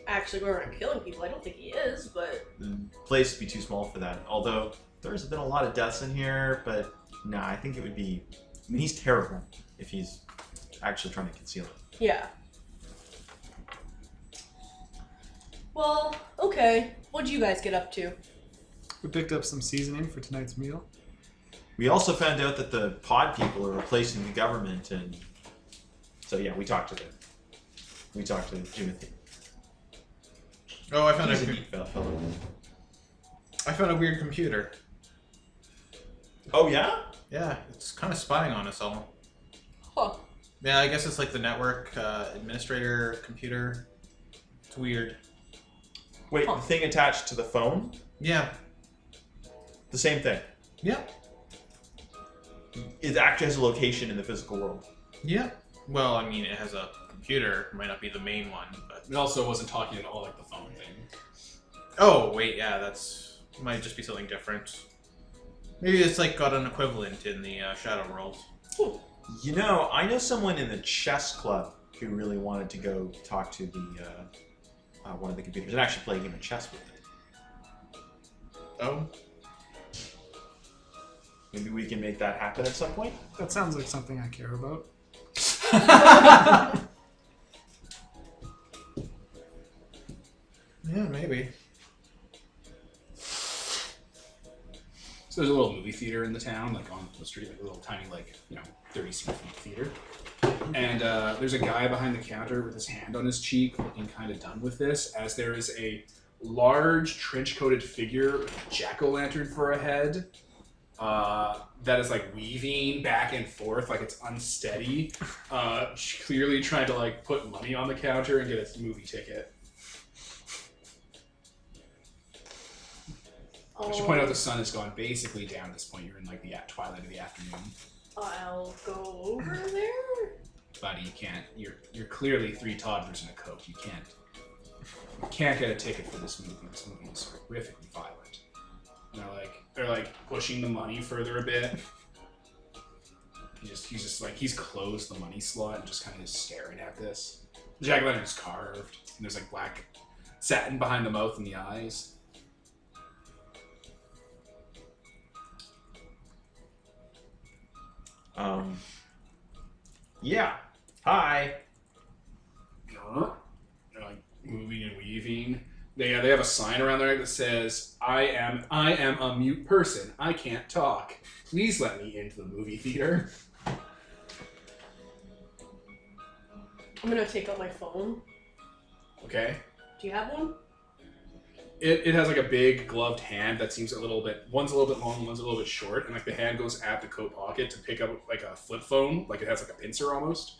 actually going around killing people, I don't think he is, but... The place would be too small for that. Although, there's been a lot of deaths in here, but nah, I think it would be... he's terrible if he's actually trying to conceal it. Yeah. Well, okay. What'd you guys get up to? We picked up some seasoning for tonight's meal. We also found out that the pod people are replacing the government, and so yeah, we talked to them. We talked to Jimothy. Oh, I found He's a a neat fellow. weird computer. Oh yeah? Yeah, it's kind of spying on us all. Huh. Yeah, I guess it's like the network administrator computer. It's weird. Wait, Huh. the thing attached to the phone? Yeah. The same thing. Yep. It actually has a location in the physical world. Yep. Well, I mean, it has a computer. It might not be the main one, but It also wasn't talking at all like the phone thing. oh wait, yeah, that's might just be something different. Maybe it's like got an equivalent in the Shadow World. You know, I know someone in the chess club who really wanted to go talk to the one of the computers and actually play a game of chess with it. Oh. Maybe we can make that happen at some point. That sounds like something I care about. Yeah, maybe. So there's a little movie theater in the town, like on the street, like a little tiny, 30-seat theater. And there's a guy behind the counter with his hand on his cheek, looking kind of done with this, as there is a large trench-coated figure with a jack-o'-lantern for a head that is weaving back and forth, like it's unsteady, clearly trying to put money on the counter and get a movie ticket. I should point out the sun has gone basically down at this point. You're in the twilight of the afternoon. I'll go over there. Buddy, you can't. You're clearly 3 toddlers in a Coke. You can't get a ticket for this movie. This movie is horrifically violent. And they're pushing the money further a bit. He's closed the money slot and just kind of staring at this. The jack-o'-lantern's carved, and there's black satin behind the mouth and the eyes. Yeah. Hi. They're moving and weaving. They have a sign around there that says, I am a mute person. I can't talk. Please let me into the movie theater. I'm gonna take out my phone. Okay. Do you have one? It has a big gloved hand that seems one's a little bit long, one's a little bit short, and the hand goes at the coat pocket to pick up a flip phone, it has a pincer almost,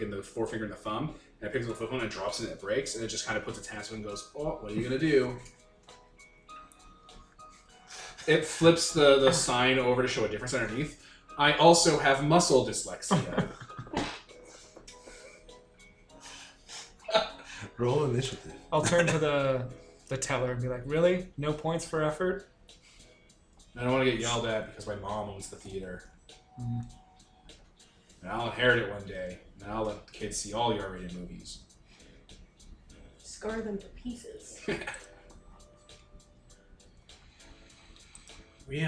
in the forefinger and the thumb, and it picks up the flip phone and drops it and it breaks, and it just kind of puts its hands up and goes, oh, what are you gonna do? It flips the sign over to show a difference underneath. I also have muscle dyslexia. Roll initiative. I'll turn to the teller and be like, really? No points for effort? I don't want to get yelled at because my mom owns the theater. And I'll inherit it one day, and I'll let the kids see all your R-rated movies. Scar them to pieces. We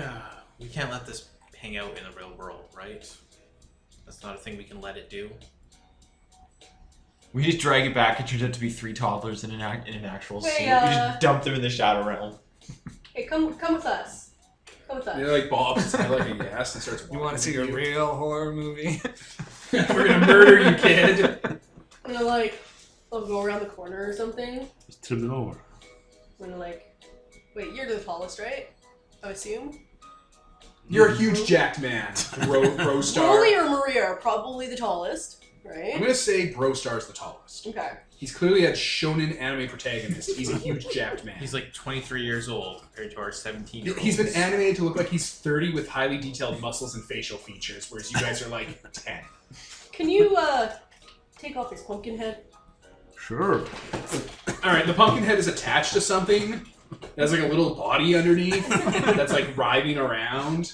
can't let this hang out in the real world, right? That's not a thing we can let it do. We just drag it back. It turns out to be 3 toddlers in an actual Hey, suit. We just dump them in the shadow realm. Hey, come with us. Come with us. And bobs his head like a yes and starts walking. You want to see a real horror movie? We're gonna murder you, kid. I'm gonna I'll go around the corner or something. Just trim them over. I'm gonna wait, you're the tallest, right? I assume. You're a huge jacked man. Bro Star. Rolly or Maria are probably the tallest, right? I'm gonna say Bro Star's the tallest. Okay. He's clearly a shonen anime protagonist. He's a huge jacked man. He's 23 years old compared to our 17-year-olds. He's been animated to look like he's 30 with highly detailed muscles and facial features, whereas you guys are 10. Can you take off his pumpkin head? Sure. Alright, the pumpkin head is attached to something. It has a little body underneath that's writhing around.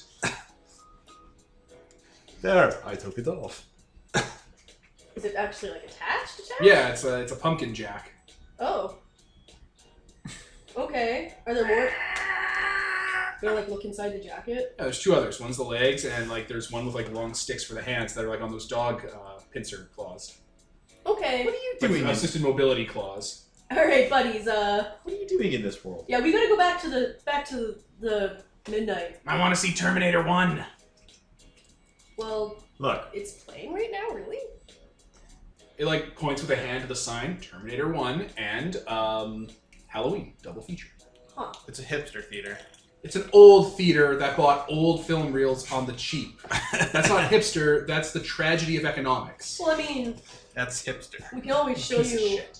There, I took it off. Is it actually attached? Yeah, it's a pumpkin jack. Oh. Okay. Are there more? They'll look inside the jacket. Yeah, there's 2 others. One's the legs, and there's one with long sticks for the hands that are on those dog pincer claws. Okay. What are you doing? Assisted mobility claws. All right, buddies. What are you doing in this world? Yeah, we gotta go back to the midnight. I want to see Terminator 1. Well, Look. it's playing right now, really? It points with a hand to the sign, Terminator 1 and Halloween, double feature. Huh. It's a hipster theater. It's an old theater that bought old film reels on the cheap. That's not hipster, that's the tragedy of economics. Well, I mean, That's hipster. we can always show Piece of you. shit.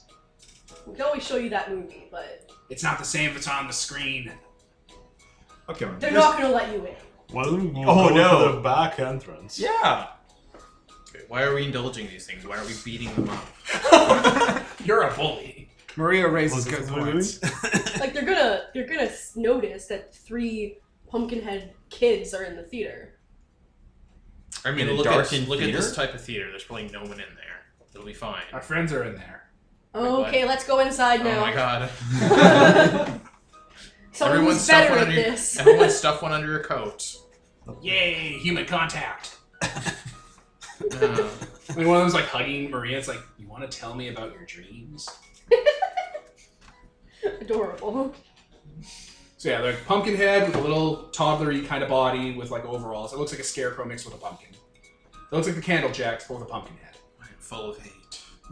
We can always show you that movie, but It's not the same if it's on the screen. Okay, they're not gonna let you in. Why don't we Oh, go no. to the back entrance? Yeah. Okay, why are we indulging these things? Why are we beating them up? You're a bully. Maria raises What's good this doing? points. Like they're gonna notice that 3 Pumpkinhead kids are in the theater. I mean, In a look darkened at theater? this type of theater. There's probably no one in there. It'll be fine. Our friends are in there. Okay, let's go inside Oh now. my god. Someone Everyone who's stuff better one at under your, this. everyone stuff one under your coat. Yay, human contact. Uh, I mean, one of them's like hugging Maria. It's like, you want to tell me about your dreams? Adorable. So yeah, they're like Pumpkinhead with a little toddlery kind of body with like overalls. It looks like a scarecrow mixed with a pumpkin. It looks like the Candlejacks but with a pumpkin head. I am full of hate.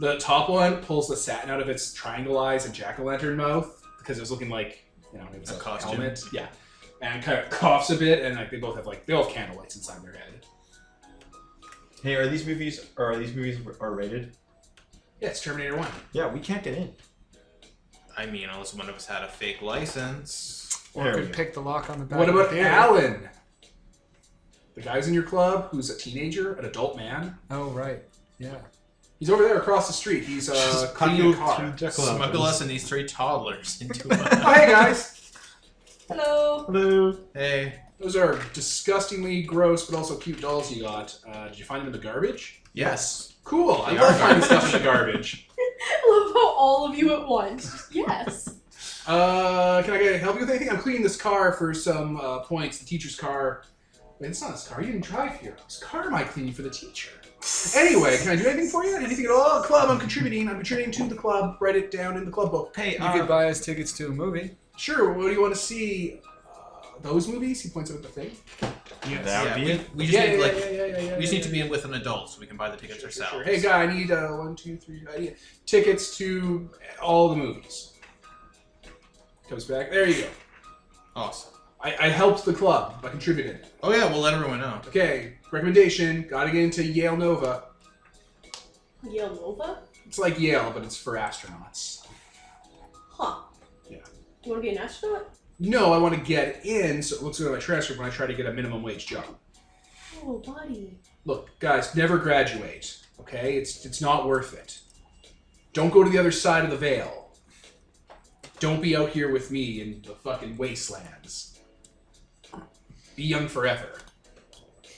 The top one pulls the satin out of its triangle eyes and jack-o'-lantern mouth because it was looking like, you know, it was A a costume. helmet. Yeah. And kind of coughs a bit, and like they all have candle lights inside their head. Hey, are these movies R-rated? Yeah, it's Terminator 1. Yeah, we can't get in. I mean, unless one of us had a fake license. Or There we could go. pick the lock on the back. What of the about theater. Alan? The guy's in your club who's a teenager, an adult man. Oh, right. Yeah. He's over there across the street. He's cleaning a car. Smuggle us and these 3 toddlers into Oh, a... hey guys! Hello. Hello. Hey. Those are disgustingly gross but also cute dolls you got. Did you find them in the garbage? Yes. Cool. I They love are finding garbage. stuff in the garbage. I love how all of you at once. Yes. Can I help you with anything? I'm cleaning this car for some points. The teacher's car. Wait, it's not his car. You didn't drive here. Whose car am I cleaning for the teacher? Anyway, can I do anything for you? Anything at all? Club, I'm contributing. I'm contributing to the club. Write it down in the club book. Hey, You could buy us tickets to a movie. Sure, what do you want to see? Those movies? He points out the thing. Yes. That would be it. We just need like yeah. we just need to be in with an adult so we can buy the tickets Sure. ourselves. Hey, guy, I need 1, 2, 3. I need tickets to all the movies. Comes back. There you go. Awesome. I helped the club. I contributed. Oh yeah, we'll let everyone know. Okay, recommendation. Gotta get into Yale Nova. Yale Nova? It's like Yale, but it's for astronauts. Huh. Yeah. You want to be an astronaut? No, I want to get in, so it looks good on my transcript when I try to get a minimum wage job. Oh, buddy. Look, guys, never graduate. Okay, it's not worth it. Don't go to the other side of the veil. Don't be out here with me in the fucking wastelands. Be young forever.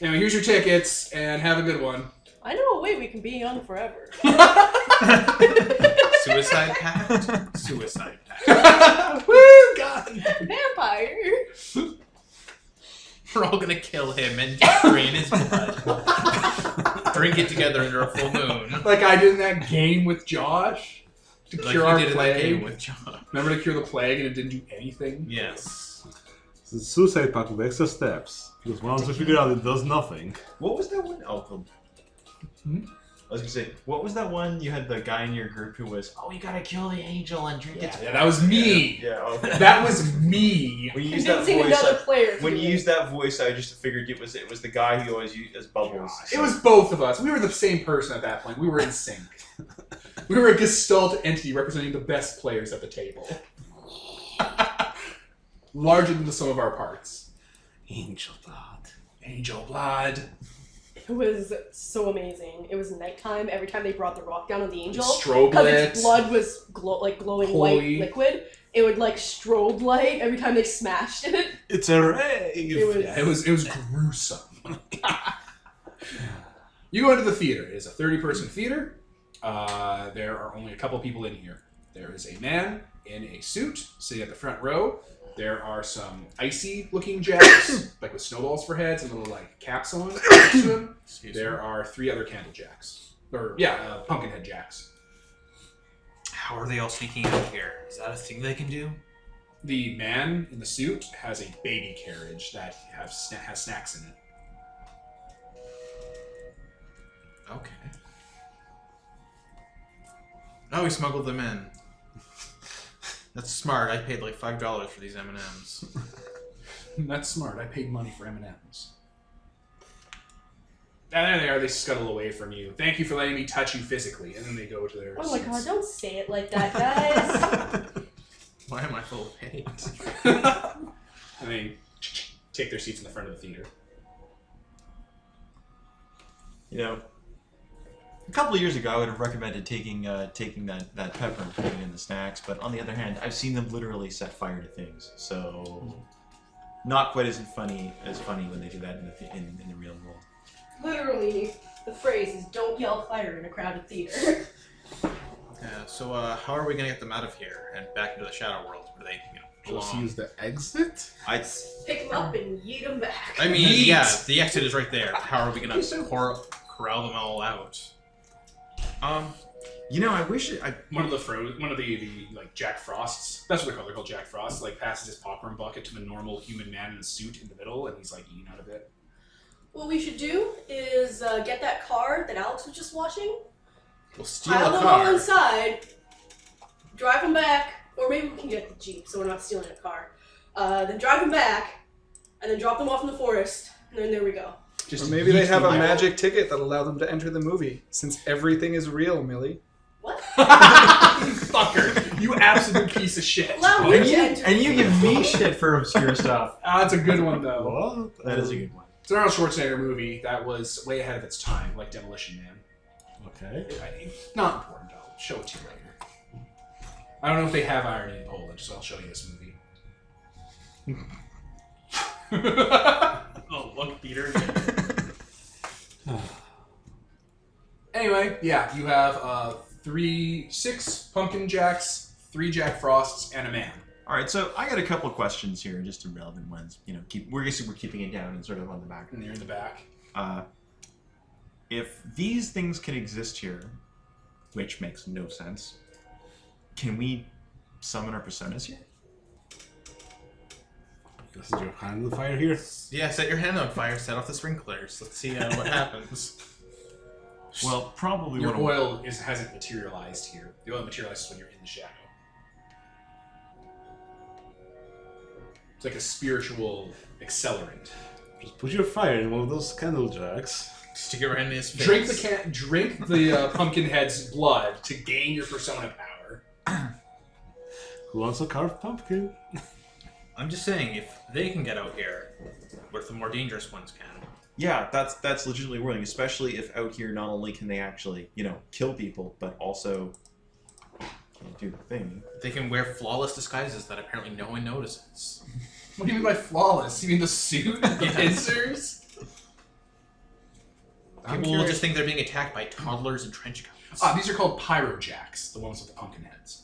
Now, here's your tickets, and have a good one. I know a way we can be young forever. Suicide pact? Suicide pact. Woo, God! Vampire. We're all gonna kill him and drain his blood. Drink it together under a full moon. Like I did in that game with Josh to Like cure you our did in that plague. game with John. Remember to cure the plague and it didn't do anything? Yes. It's a suicide pact with extra steps. Because once we figure out it does nothing. What was that one? Oh, Hmm? I was gonna say, what was that one? You had the guy in your group who was, oh, you gotta kill the angel and drink its Yeah, that was me. Yeah, okay. That was me. When you used that Convincing voice, another player. to when do you it. used that voice, I just figured it was the guy who always used as bubbles. It was both of us. We were the same person at that point. We were in sync. We were a gestalt entity representing the best players at the table. Larger than the sum of our parts. Angel blood. Angel blood. It was so amazing. It was nighttime every time they brought the rock down on the angel. Strobe Because lit. its blood was glowing Holy. white liquid. It would like strobe light every time they smashed it. It's a rave! It was. Yeah, it was gruesome. You go into the theater. It is a 30-person theater. There are only a couple people in here. There is a man in a suit sitting at the front row. There are some icy-looking jacks, like with snowballs for heads and little like caps on next to them. There are 3 other candle jacks, or pumpkinhead jacks. How are they all sneaking out here? Is that a thing they can do? The man in the suit has a baby carriage that has snacks in it. Okay. Oh, we smuggled them in. That's smart. I paid like $5 for these M&Ms. That's smart. I paid money for M&Ms. And there they are. They scuttle away from you. Thank you for letting me touch you physically. And then they go to their Oh my seats. god! Don't say it like that, guys. Why am I full of hate? And they take their seats in the front of the theater. You know, a couple of years ago, I would have recommended taking that pepper and putting it in the snacks. But on the other hand, I've seen them literally set fire to things, so not quite as funny when they do that in the real world. Literally, the phrase is "Don't yell fire in a crowded theater." Yeah. So how are we gonna get them out of here and back into the shadow world where they Just belong? use the exit? Pick them up and yeet them back. I mean, Yeet. yeah, the exit is right there. How are we gonna corral them all out? You know, I wish One of the like Jack Frosts. That's what they're called. They're called Jack Frosts. Like passes his popcorn bucket to the normal human man in a suit in the middle, and he's like eating out of it. What we should do is get that car that Alex was just watching, We'll steal pile a them all car. inside, drive them back, or maybe we can get the Jeep so we're not stealing a car. Then drive them back, and then drop them off in the forest, and then there we go. Just Or maybe they yeet have them a out. magic ticket that allow them to enter the movie, since everything is real, Millie. What? Fucker! You absolute piece of shit. Allow me to enter. and you give me shit for obscure stuff. That's a good one though. What? That is a good one. It's an Arnold Schwarzenegger movie that was way ahead of its time, like Demolition Man. Okay. Not important. I'll show it to you later. I don't know if they have irony in Poland, so I'll show you this movie. Oh, look, Peter. Anyway, yeah, you have 6 Pumpkin Jacks, 3 Jack Frosts, and a man. All right, so I got a couple of questions here, just irrelevant ones. You know, we're keeping it down and sort of on the back. And they're in the back. If these things can exist here, which makes no sense, can we summon our personas here? This is your hand on fire here. Yeah, set your hand on fire. Set off the sprinklers. Let's see what happens. Well, probably Your what oil hasn't materialized here. The oil materializes when you're in the shadow. It's like a spiritual accelerant. Just put your fire in one of those candle jacks. Stick your hand in his face. Drink the pumpkin head's blood to gain your persona power. Who wants a carved pumpkin? I'm just saying, if they can get out here, what if the more dangerous ones can? Yeah, that's legitimately worrying, especially if out here not only can they actually, you know, kill people, but also can do the thing. They can wear flawless disguises that apparently no one notices. What do you mean by flawless? You mean the suit and the Yes. pincers? People will just think they're being attacked by toddlers in trench coats. These are called pyro jacks, the ones with the pumpkin heads.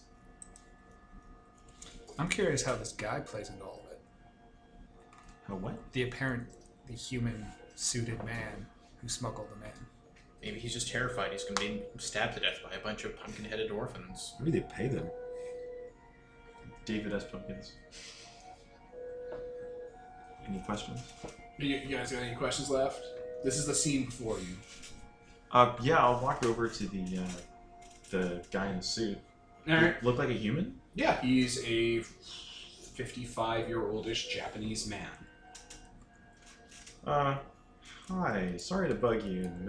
I'm curious how this guy plays into all of it. How what? The human suited man who smuggled them in. Maybe he's just terrified he's going to be stabbed to death by a bunch of pumpkin-headed orphans. Maybe they pay them. David S. Pumpkins. Any questions? You guys got any questions left? This is the scene before you. Yeah, I'll walk over to the guy in the suit. Alright. Look like a human? Yeah, he's a 55-year-oldish Japanese man. Hi. Sorry to bug you in the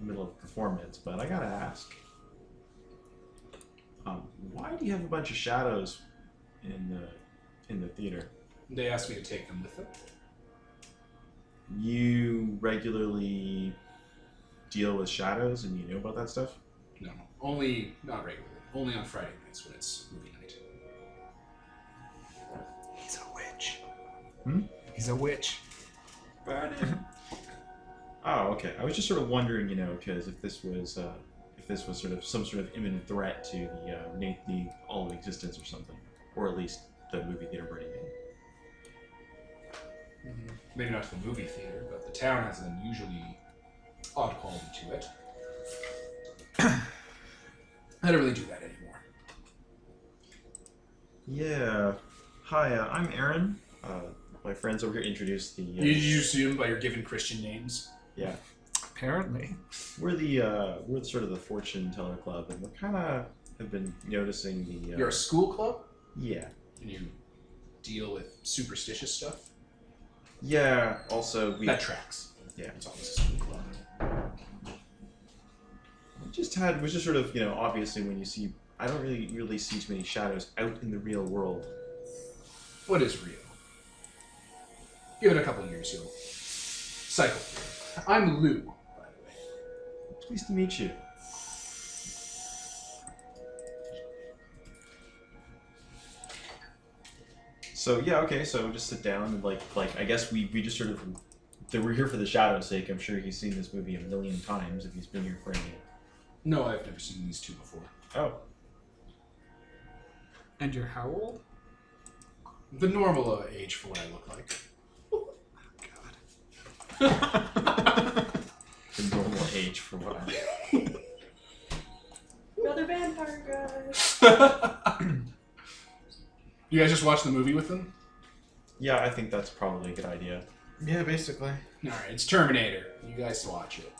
middle of performance, but I gotta ask. Why do you have a bunch of shadows in the theater? They asked me to take them with them. You regularly deal with shadows, and you know about that stuff? No, only not regularly. Only on Friday nights when it's movie night. He's a witch. Hmm? He's a witch. Burn him. Oh, okay. I was just sort of wondering, you know, because if this was sort of some sort of imminent threat to the all of existence or something, or at least the movie theater burning down. Maybe not to the movie theater, but the town has an unusually odd quality to it. I don't really do that anymore. Yeah. Hi, I'm Aaron. My friends over here introduced the. Did you assume by your given Christian names? Yeah. Apparently. We're sort of the fortune teller club, and we kind of have been noticing the. You're a school club, Yeah. and you deal with superstitious stuff. Yeah. Also, we That tracks. Yeah. It's always a school club. was just sort of, you know, obviously when you see, I don't really see too many shadows out in the real world. What is real? Give it a couple years, you'll cycle through. I'm Lou, by the way. Pleased to meet you. So yeah, okay. So just sit down and like I guess we just sort of we're here for the shadow's sake. I'm sure he's seen this movie a million times if he's been here for any. No, I've never seen these two before. Oh. And you're how old? The normal age for what I look like. The normal age for what I. Another vampire guy. You guys just watched the movie with them? Yeah, I think that's probably a good idea. Yeah, basically. Alright, it's Terminator. You guys watch it.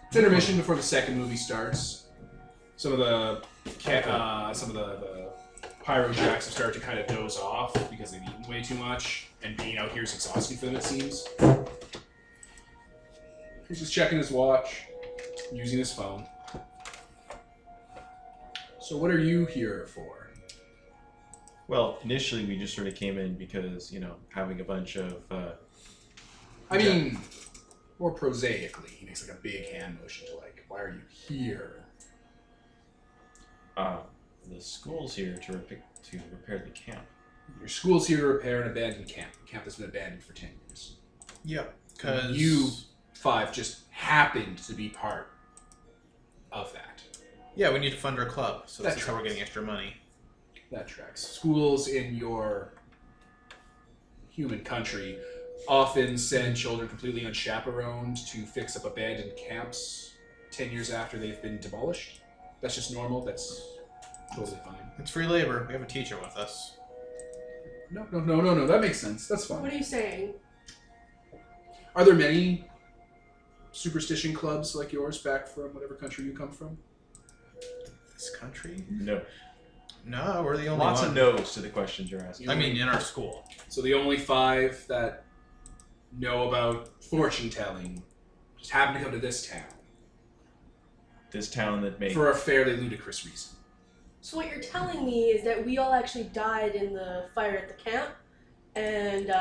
It's intermission before the second movie starts. Some of the pyro jacks have started to kind of doze off because they've eaten way too much, and being out here is exhausting for them, it seems. He's just checking his watch, using his phone. So what are you here for? Well, initially we just sort of came in because, having a bunch of... I mean, more prosaically, he makes like a big hand motion to like, why are you here? The school's here to repair the camp. Your school's here to repair an abandoned camp. The camp has been abandoned for 10 years. Yep. Because You 5 just happened to be part of that. Yeah, we need to fund our club, so That that's how we're tracks. getting extra money. That tracks. Schools in your human country often send children completely unchaperoned to fix up abandoned camps 10 years after they've been demolished. That's just normal. That's totally fine. It's free labor. We have a teacher with us. No. That makes sense. That's fine. What are you saying? Are there many superstition clubs like yours back from whatever country you come from? This country? No. No, we're the only Lots one. of no's to the questions you're asking. I mean, in our school. So the only 5 that know about fortune telling just happen to come to this town This town that made... for a fairly ludicrous reason. So what you're telling me is that we all actually died in the fire at the camp, and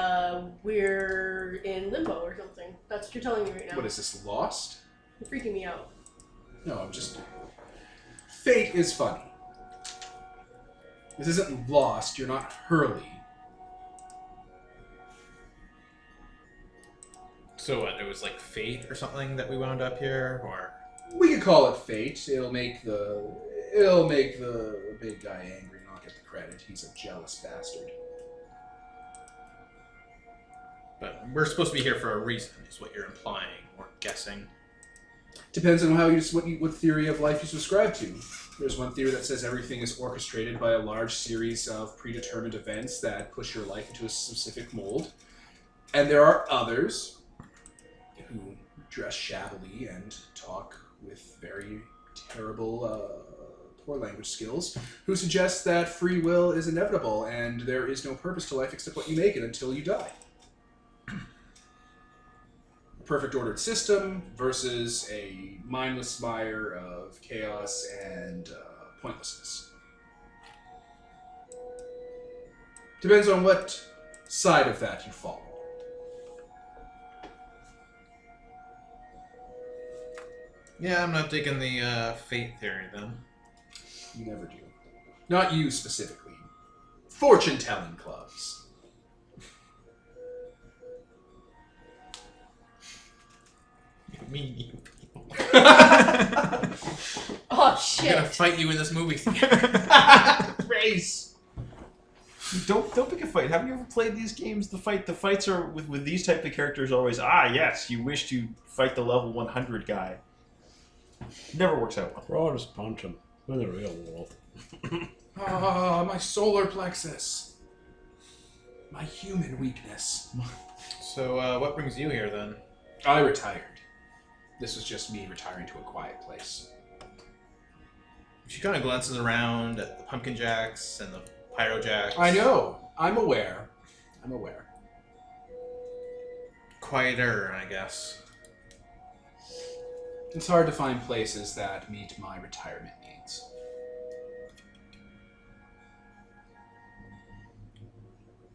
we're in limbo or something. That's what you're telling me right now. What is this, Lost? You're freaking me out. No, I'm just... Fate is funny. This isn't Lost, you're not Hurley. So what? It was like fate or something that we wound up here, or We could call it fate. It'll make the big guy angry, not get the credit. He's a jealous bastard. but we're supposed to be here for a reason, is what you're implying or guessing. Depends on what theory of life you subscribe to. There's one theory that says everything is orchestrated by a large series of predetermined events that push your life into a specific mold. And there are others who dress shabbily and talk with very terrible, poor language skills, who suggest that free will is inevitable and there is no purpose to life except what you make it until you die. A perfect ordered system versus a mindless mire of chaos and pointlessness. Depends on what side of that you fall. Yeah, I'm not digging the fate theory then. You never do. Not you specifically. Fortune-telling clubs. You mean you people. Oh I'm shit! gonna fight you in this movie theater. Race! Don't pick a fight. Haven't you ever played these games? The fights are with these type of characters always. Yes, you wish to fight the level 100 guy. Never works out well. Bro, just punch him. In the real world. Ah, my solar plexus. My human weakness. So, what brings you here then? I retired. This was just me retiring to a quiet place. She kind of glances around at the pumpkin jacks and the pyro jacks. I know. I'm aware. Quieter, I guess. It's hard to find places that meet my retirement needs.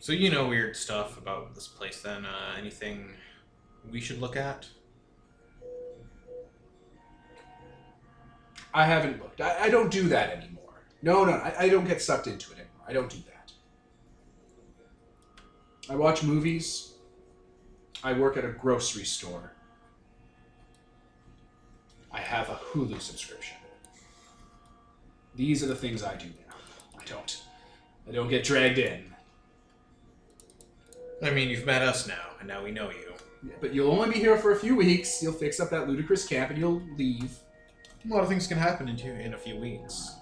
So you know weird stuff about this place then. Anything we should look at? I haven't looked. I don't do that anymore. No, I don't get sucked into it anymore. I don't do that. I watch movies. I work at a grocery store. I have a Hulu subscription. These are the things I do now. I don't get dragged in. I mean, you've met us now, and now we know you. Yeah, but you'll only be here for a few weeks. You'll fix up that ludicrous camp and you'll leave. A lot of things can happen in a few weeks.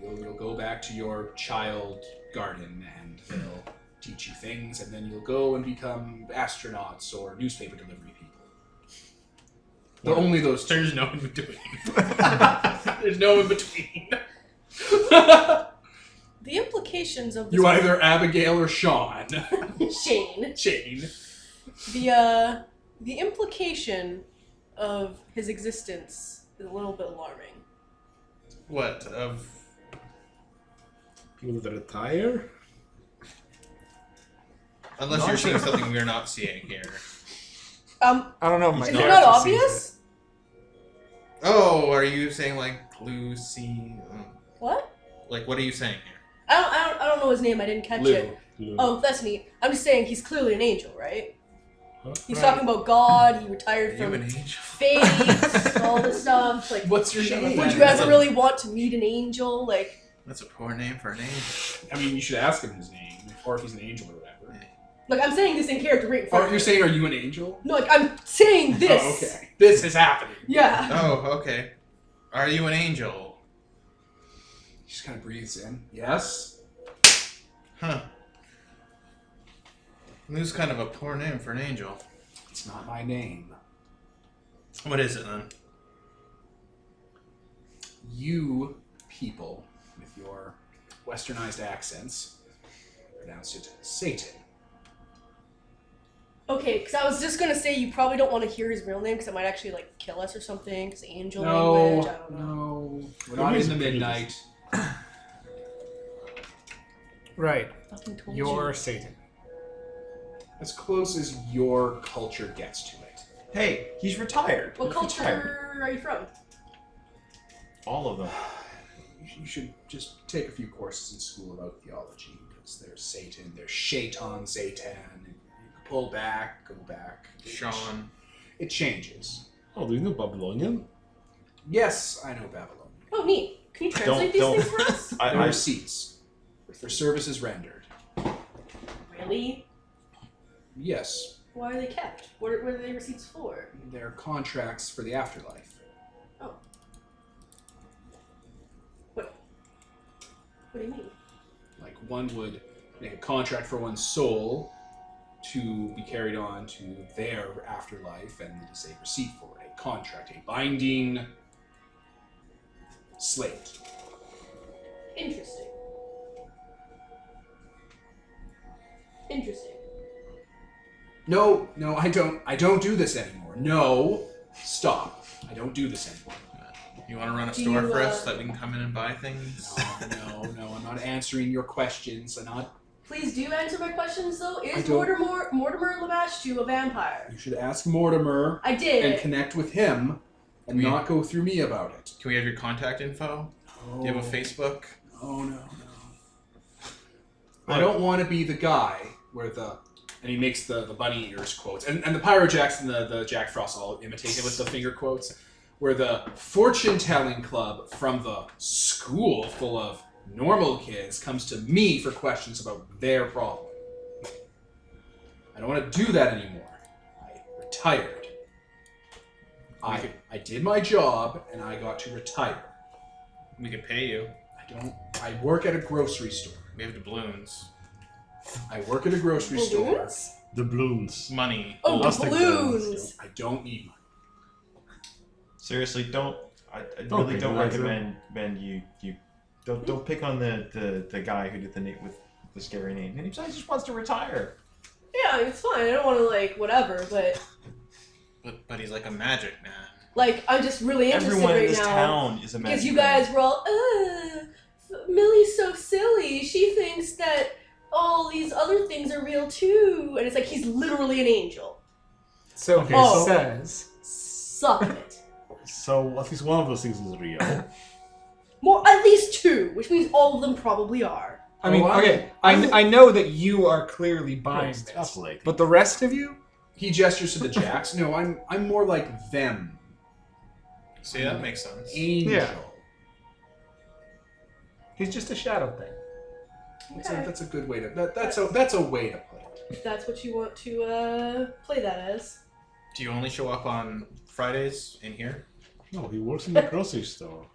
You'll go back to your child garden and they'll teach you things, and then you'll go and become astronauts or newspaper delivery people. They're only those two. There's no in between. There's no in between. The implications of this You're either Abigail or Sean. Shane. Shane. The implication of his existence is a little bit alarming. What of? People that retire? Unless you're seeing something we're not seeing here. I don't know if my Is it character not sees obvious? Oh, are you saying like Lucy? What? Like, what are you saying here? I don't know his name. I didn't catch it. Blue. Oh, that's neat. I'm just saying he's clearly an angel, right? Huh? He's Right. talking about God. He retired Are you from an angel? faith, all this stuff. Like, What's your name? would you ever really want to meet an angel? Like, That's a poor name for an angel. I mean, you should ask him his name, or if he's an angel or whatever. look, I'm saying this in character right in front Oh, of you're you. saying, are you an angel? No, like I'm saying this. Oh, okay. This is happening. Yeah. Oh, okay. Are you an angel? He just kind of breathes in. Yes. Huh. Lou's kind of a poor name for an angel. It's not my name. What is it then? You people with your westernized accents pronounced it Satan. Okay, because I was just gonna say you probably don't want to hear his real name because it might actually like kill us or something. Because angel No, language. I don't know. no. We're not in the midnight. Right. Fucking told You're you. Satan. As close as your culture gets to it. Hey, he's retired. What He's culture retired. are you from? All of them. You should just take a few courses in school about theology, because there's Satan, there's Shaitan, Satan. You can pull back, go back. Sean. It changes. Oh, do you know Babylonian? Yes, I know Babylon. Oh, neat. Can you translate these don't. things for us? There I are receipts for services rendered. Really? Yes, Why are they kept? What are they receipts for? they're contracts for the afterlife. Oh. What do you mean? Like one would make a contract for one's soul to be carried on to their afterlife, and it is a receipt for it, a contract, a binding slate. Interesting. Interesting. No, I don't do this anymore. No, stop. I don't do this anymore. You want to run a Do store you, for us so that we can come in and buy things? No, I'm not answering your questions. I'm not. Please do answer my questions, though. I Is don't- Mortimer Lavashtu a vampire? You should ask Mortimer I did. and connect with him, and We- not go through me about it. Can we have your contact info? Do you have a Facebook? No. I don't want to be the guy where and he makes the bunny ears quotes, and the Pyro Jacks and the Jack Frost all imitate it with the finger quotes, where the fortune-telling club from the school full of normal kids comes to me for questions about their problem. I don't want to do that anymore. I retired. I did my job, and I got to retire. We could pay you. I work at a grocery store. We have doubloons. I work at a grocery store. Balloons? The balloons. Money. Oh, Plastic balloons! I don't need money. Seriously, don't. I Don't really pick don't on them. recommend you don't pick on the guy who did the name with the scary name. And he just wants to retire. Yeah, it's fine. I don't want to, like, whatever, but, But he's like a magic man. like, I'm just really interested Everyone right in this now. town is a magic Because you man. guys were all, Millie's so silly. She thinks that all these angel too. And it's like, he's literally an angel. So Okay, he so- says. Suck it. So at least one of those things is real. At least 2, which means all of them probably are. I mean, Oh, okay, I'm- I know that you are clearly buying this, Extrapolating. but the rest of you, He gestures to the jacks. No, I'm more like them. See, that makes sense. Angel. Yeah. he's just a shadow thing. Okay. That's a good way to that's a way to play it. If that's what you want to play that as. Do you only show up on Fridays in here? No, he works in the grocery store.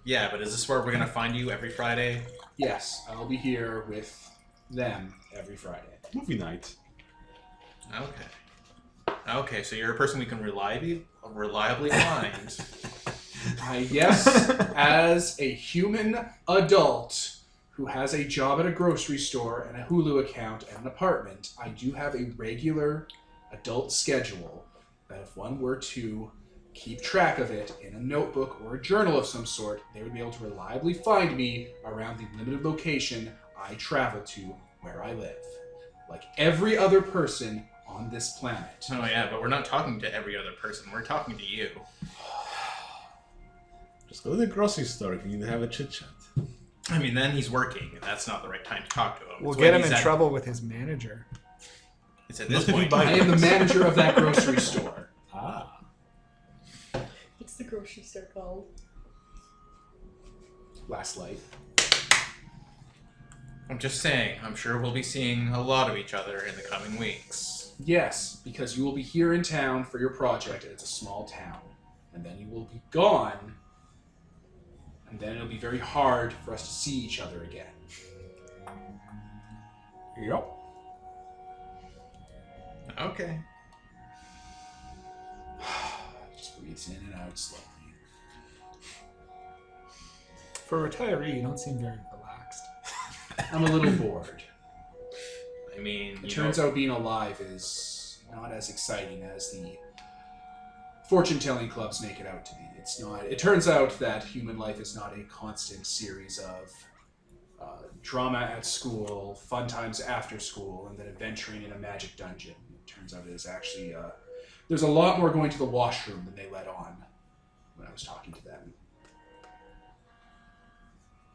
Yeah, but is this where we're gonna find you every Friday? Yes, I'll be here with them every Friday. Movie night. Okay, so you're a person we can reliably find. Yes, as a human adult who has a job at a grocery store and a Hulu account and an apartment, I do have a regular adult schedule that if one were to keep track of it in a notebook or a journal of some sort, they would be able to reliably find me around the limited location I travel to where I live. Like every other person on this planet. Oh yeah, but we're not talking to every other person. We're talking to you. Just go to the grocery store if you need to have a chit chat. I mean, then he's working, and that's not the right time to talk to him. We'll It's get when him in he's at- trouble with his manager. It's at this Look at point. you buy- I am the manager of that grocery store. Ah. What's the grocery store called? Last light. I'm just saying, I'm sure we'll be seeing a lot of each other in the coming weeks. Yes, because you will be here in town for your project, and it's a small town. And then you will be gone, and then it'll be very hard for us to see each other again. Yep. Okay. Just breathes in and out slowly. For a retiree, you don't seem very relaxed. I'm a little bored. I mean, It turns out being alive is not as exciting as the fortune-telling clubs make it out to be. It's not. It turns out that human life is not a constant series of drama at school, fun times after school, and then adventuring in a magic dungeon. It turns out it is actually there's a lot more going to the washroom than they let on when I was talking to them.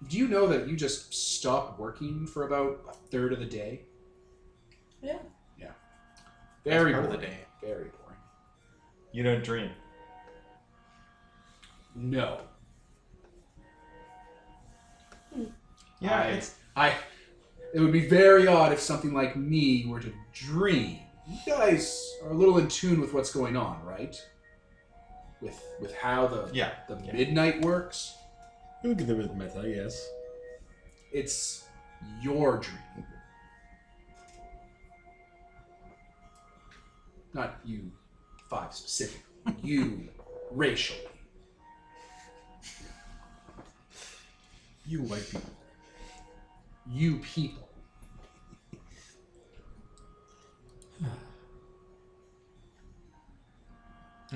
Do you know that you just stop working for about a third of the day? Yeah. Very part of boring. the day. Very boring. You don't dream. No. Yeah, It would be very odd if something like me were to dream. You guys are a little in tune with what's going on, right? With how the Yeah. midnight works. You'll get a bit meta, yes. It's your dream. Not you five specifically. You racially. You white people. You people.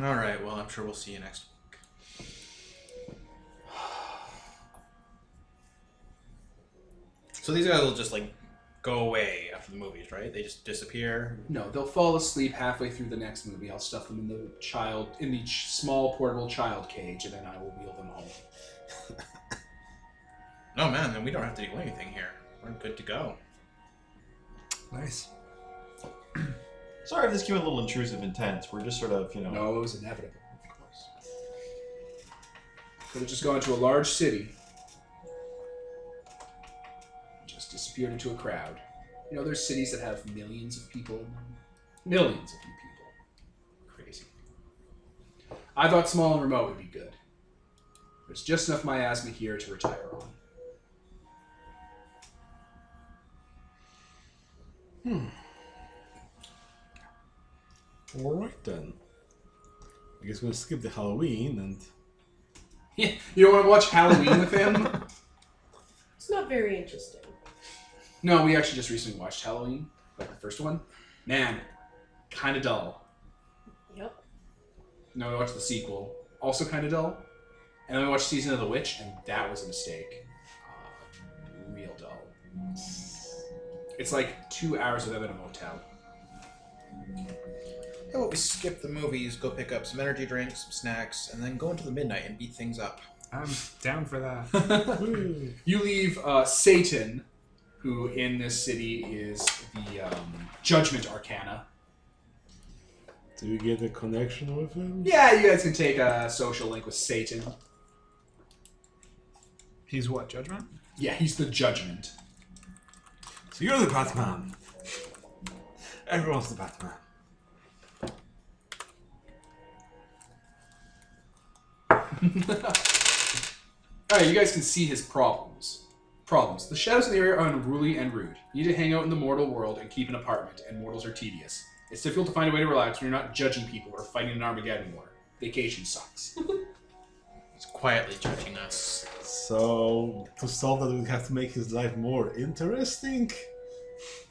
All right. Well, I'm sure we'll see you next week. So these guys will just go away after the movies, right? They just disappear. No, they'll fall asleep halfway through the next movie. I'll stuff them in the small portable child cage, and then I will wheel them home. No, man. Then we don't have to do anything here. We're good to go. Nice. Sorry if this came a little intrusive and tense. We're just sort of, No, it was inevitable, of course. Could have just gone to a large city. Just disappeared into a crowd. You know, there's cities that have millions of people in them. Millions of people. Crazy. I thought small and remote would be good. There's just enough miasma here to retire on. Alright then. I guess we'll skip the Halloween and... You don't want to watch Halloween with him? It's not very interesting. No, we actually just recently watched Halloween, like the first one. Man, kind of dull. Yep. And then we watched the sequel, also kind of dull. And then we watched Season of the Witch, and that was a mistake. Real dull. It's like 2 hours of them in a motel. How about we skip the movies, go pick up some energy drinks, some snacks, and then go into the midnight and beat things up. I'm down for that. You leave Satan, who in this city is the Judgment Arcana. Do we get a connection with him? Yeah, you guys can take a social link with Satan. He's what, Judgment? Yeah, he's the Judgment. So you're the Batman. Everyone's the Batman. Alright, you guys can see his problems. The shadows in the area are unruly and rude. You need to hang out in the mortal world and keep an apartment, and mortals are tedious. It's difficult to find a way to relax when you're not judging people or fighting an Armageddon war. Vacation sucks. He's quietly judging us. So, to solve that, we have to make his life more interesting?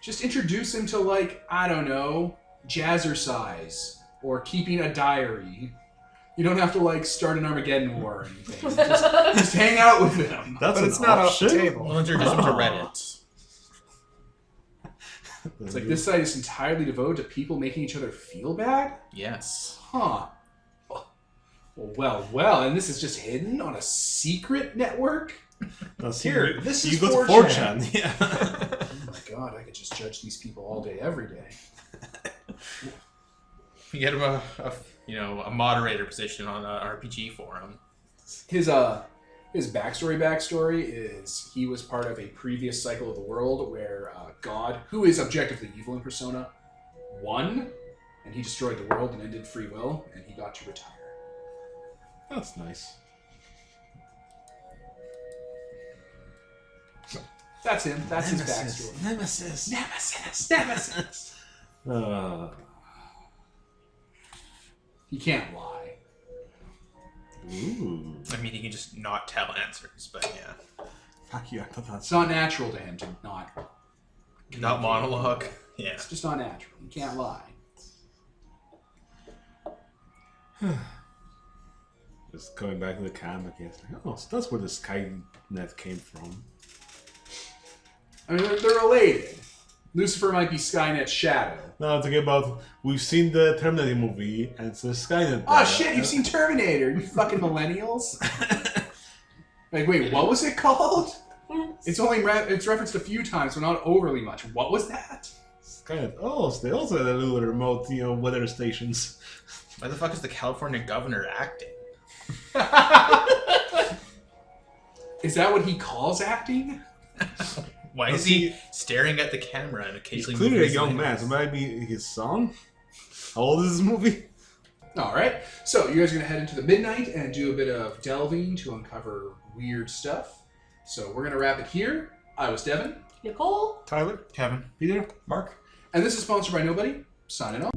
Just introduce him to, like, I don't know, jazzercise, or keeping a diary. You don't have to, like, start an Armageddon war or anything. Just hang out with him. That's But an it's not off the option? table. We'll introduce him to Reddit. It's like this site is entirely devoted to people making each other feel bad? Yes. Huh. Well, and this is just hidden on a secret network? Now, see, Here, this you is go to 4chan. 4chan. Yeah. Oh my god, I could just judge these people all day, every day. You get him a moderator position on an RPG forum. His backstory is he was part of a previous cycle of the world where God, who is objectively evil in Persona, won, and he destroyed the world and ended free will, and he got to retire. That's nice. That's him. That's his backstory. Nemesis. Nemesis. He can't lie. Ooh. I mean, he can just not tell answers, but yeah. Fuck you, I thought that's... It's not natural to him to not Not monologue. Yeah. It's just not natural. You can't lie. Just going back to the camp, I guess. Like, oh, so that's where the Skynet came from. I mean, they're related. Lucifer might be Skynet's shadow. No, I'm talking about, we've seen the Terminator movie, and it's a Skynet. Oh shit, you've seen Terminator, you fucking millennials. Like, wait, what was it called? It's only it's referenced a few times, but not overly much. What was that? Skynet. Oh, so they also had a little remote, weather stations. Why the fuck is the California governor acting? Is that what he calls acting? Why is he staring at the camera and He's occasionally clearly a moving his young man, legs? so maybe his son? How old is this movie? Alright, so you guys are going to head into the midnight and do a bit of delving to uncover weird stuff. So we're going to wrap it here. I was Devin. Nicole? Tyler? Kevin. Peter? Mark? And this is sponsored by Nobody. Signing off.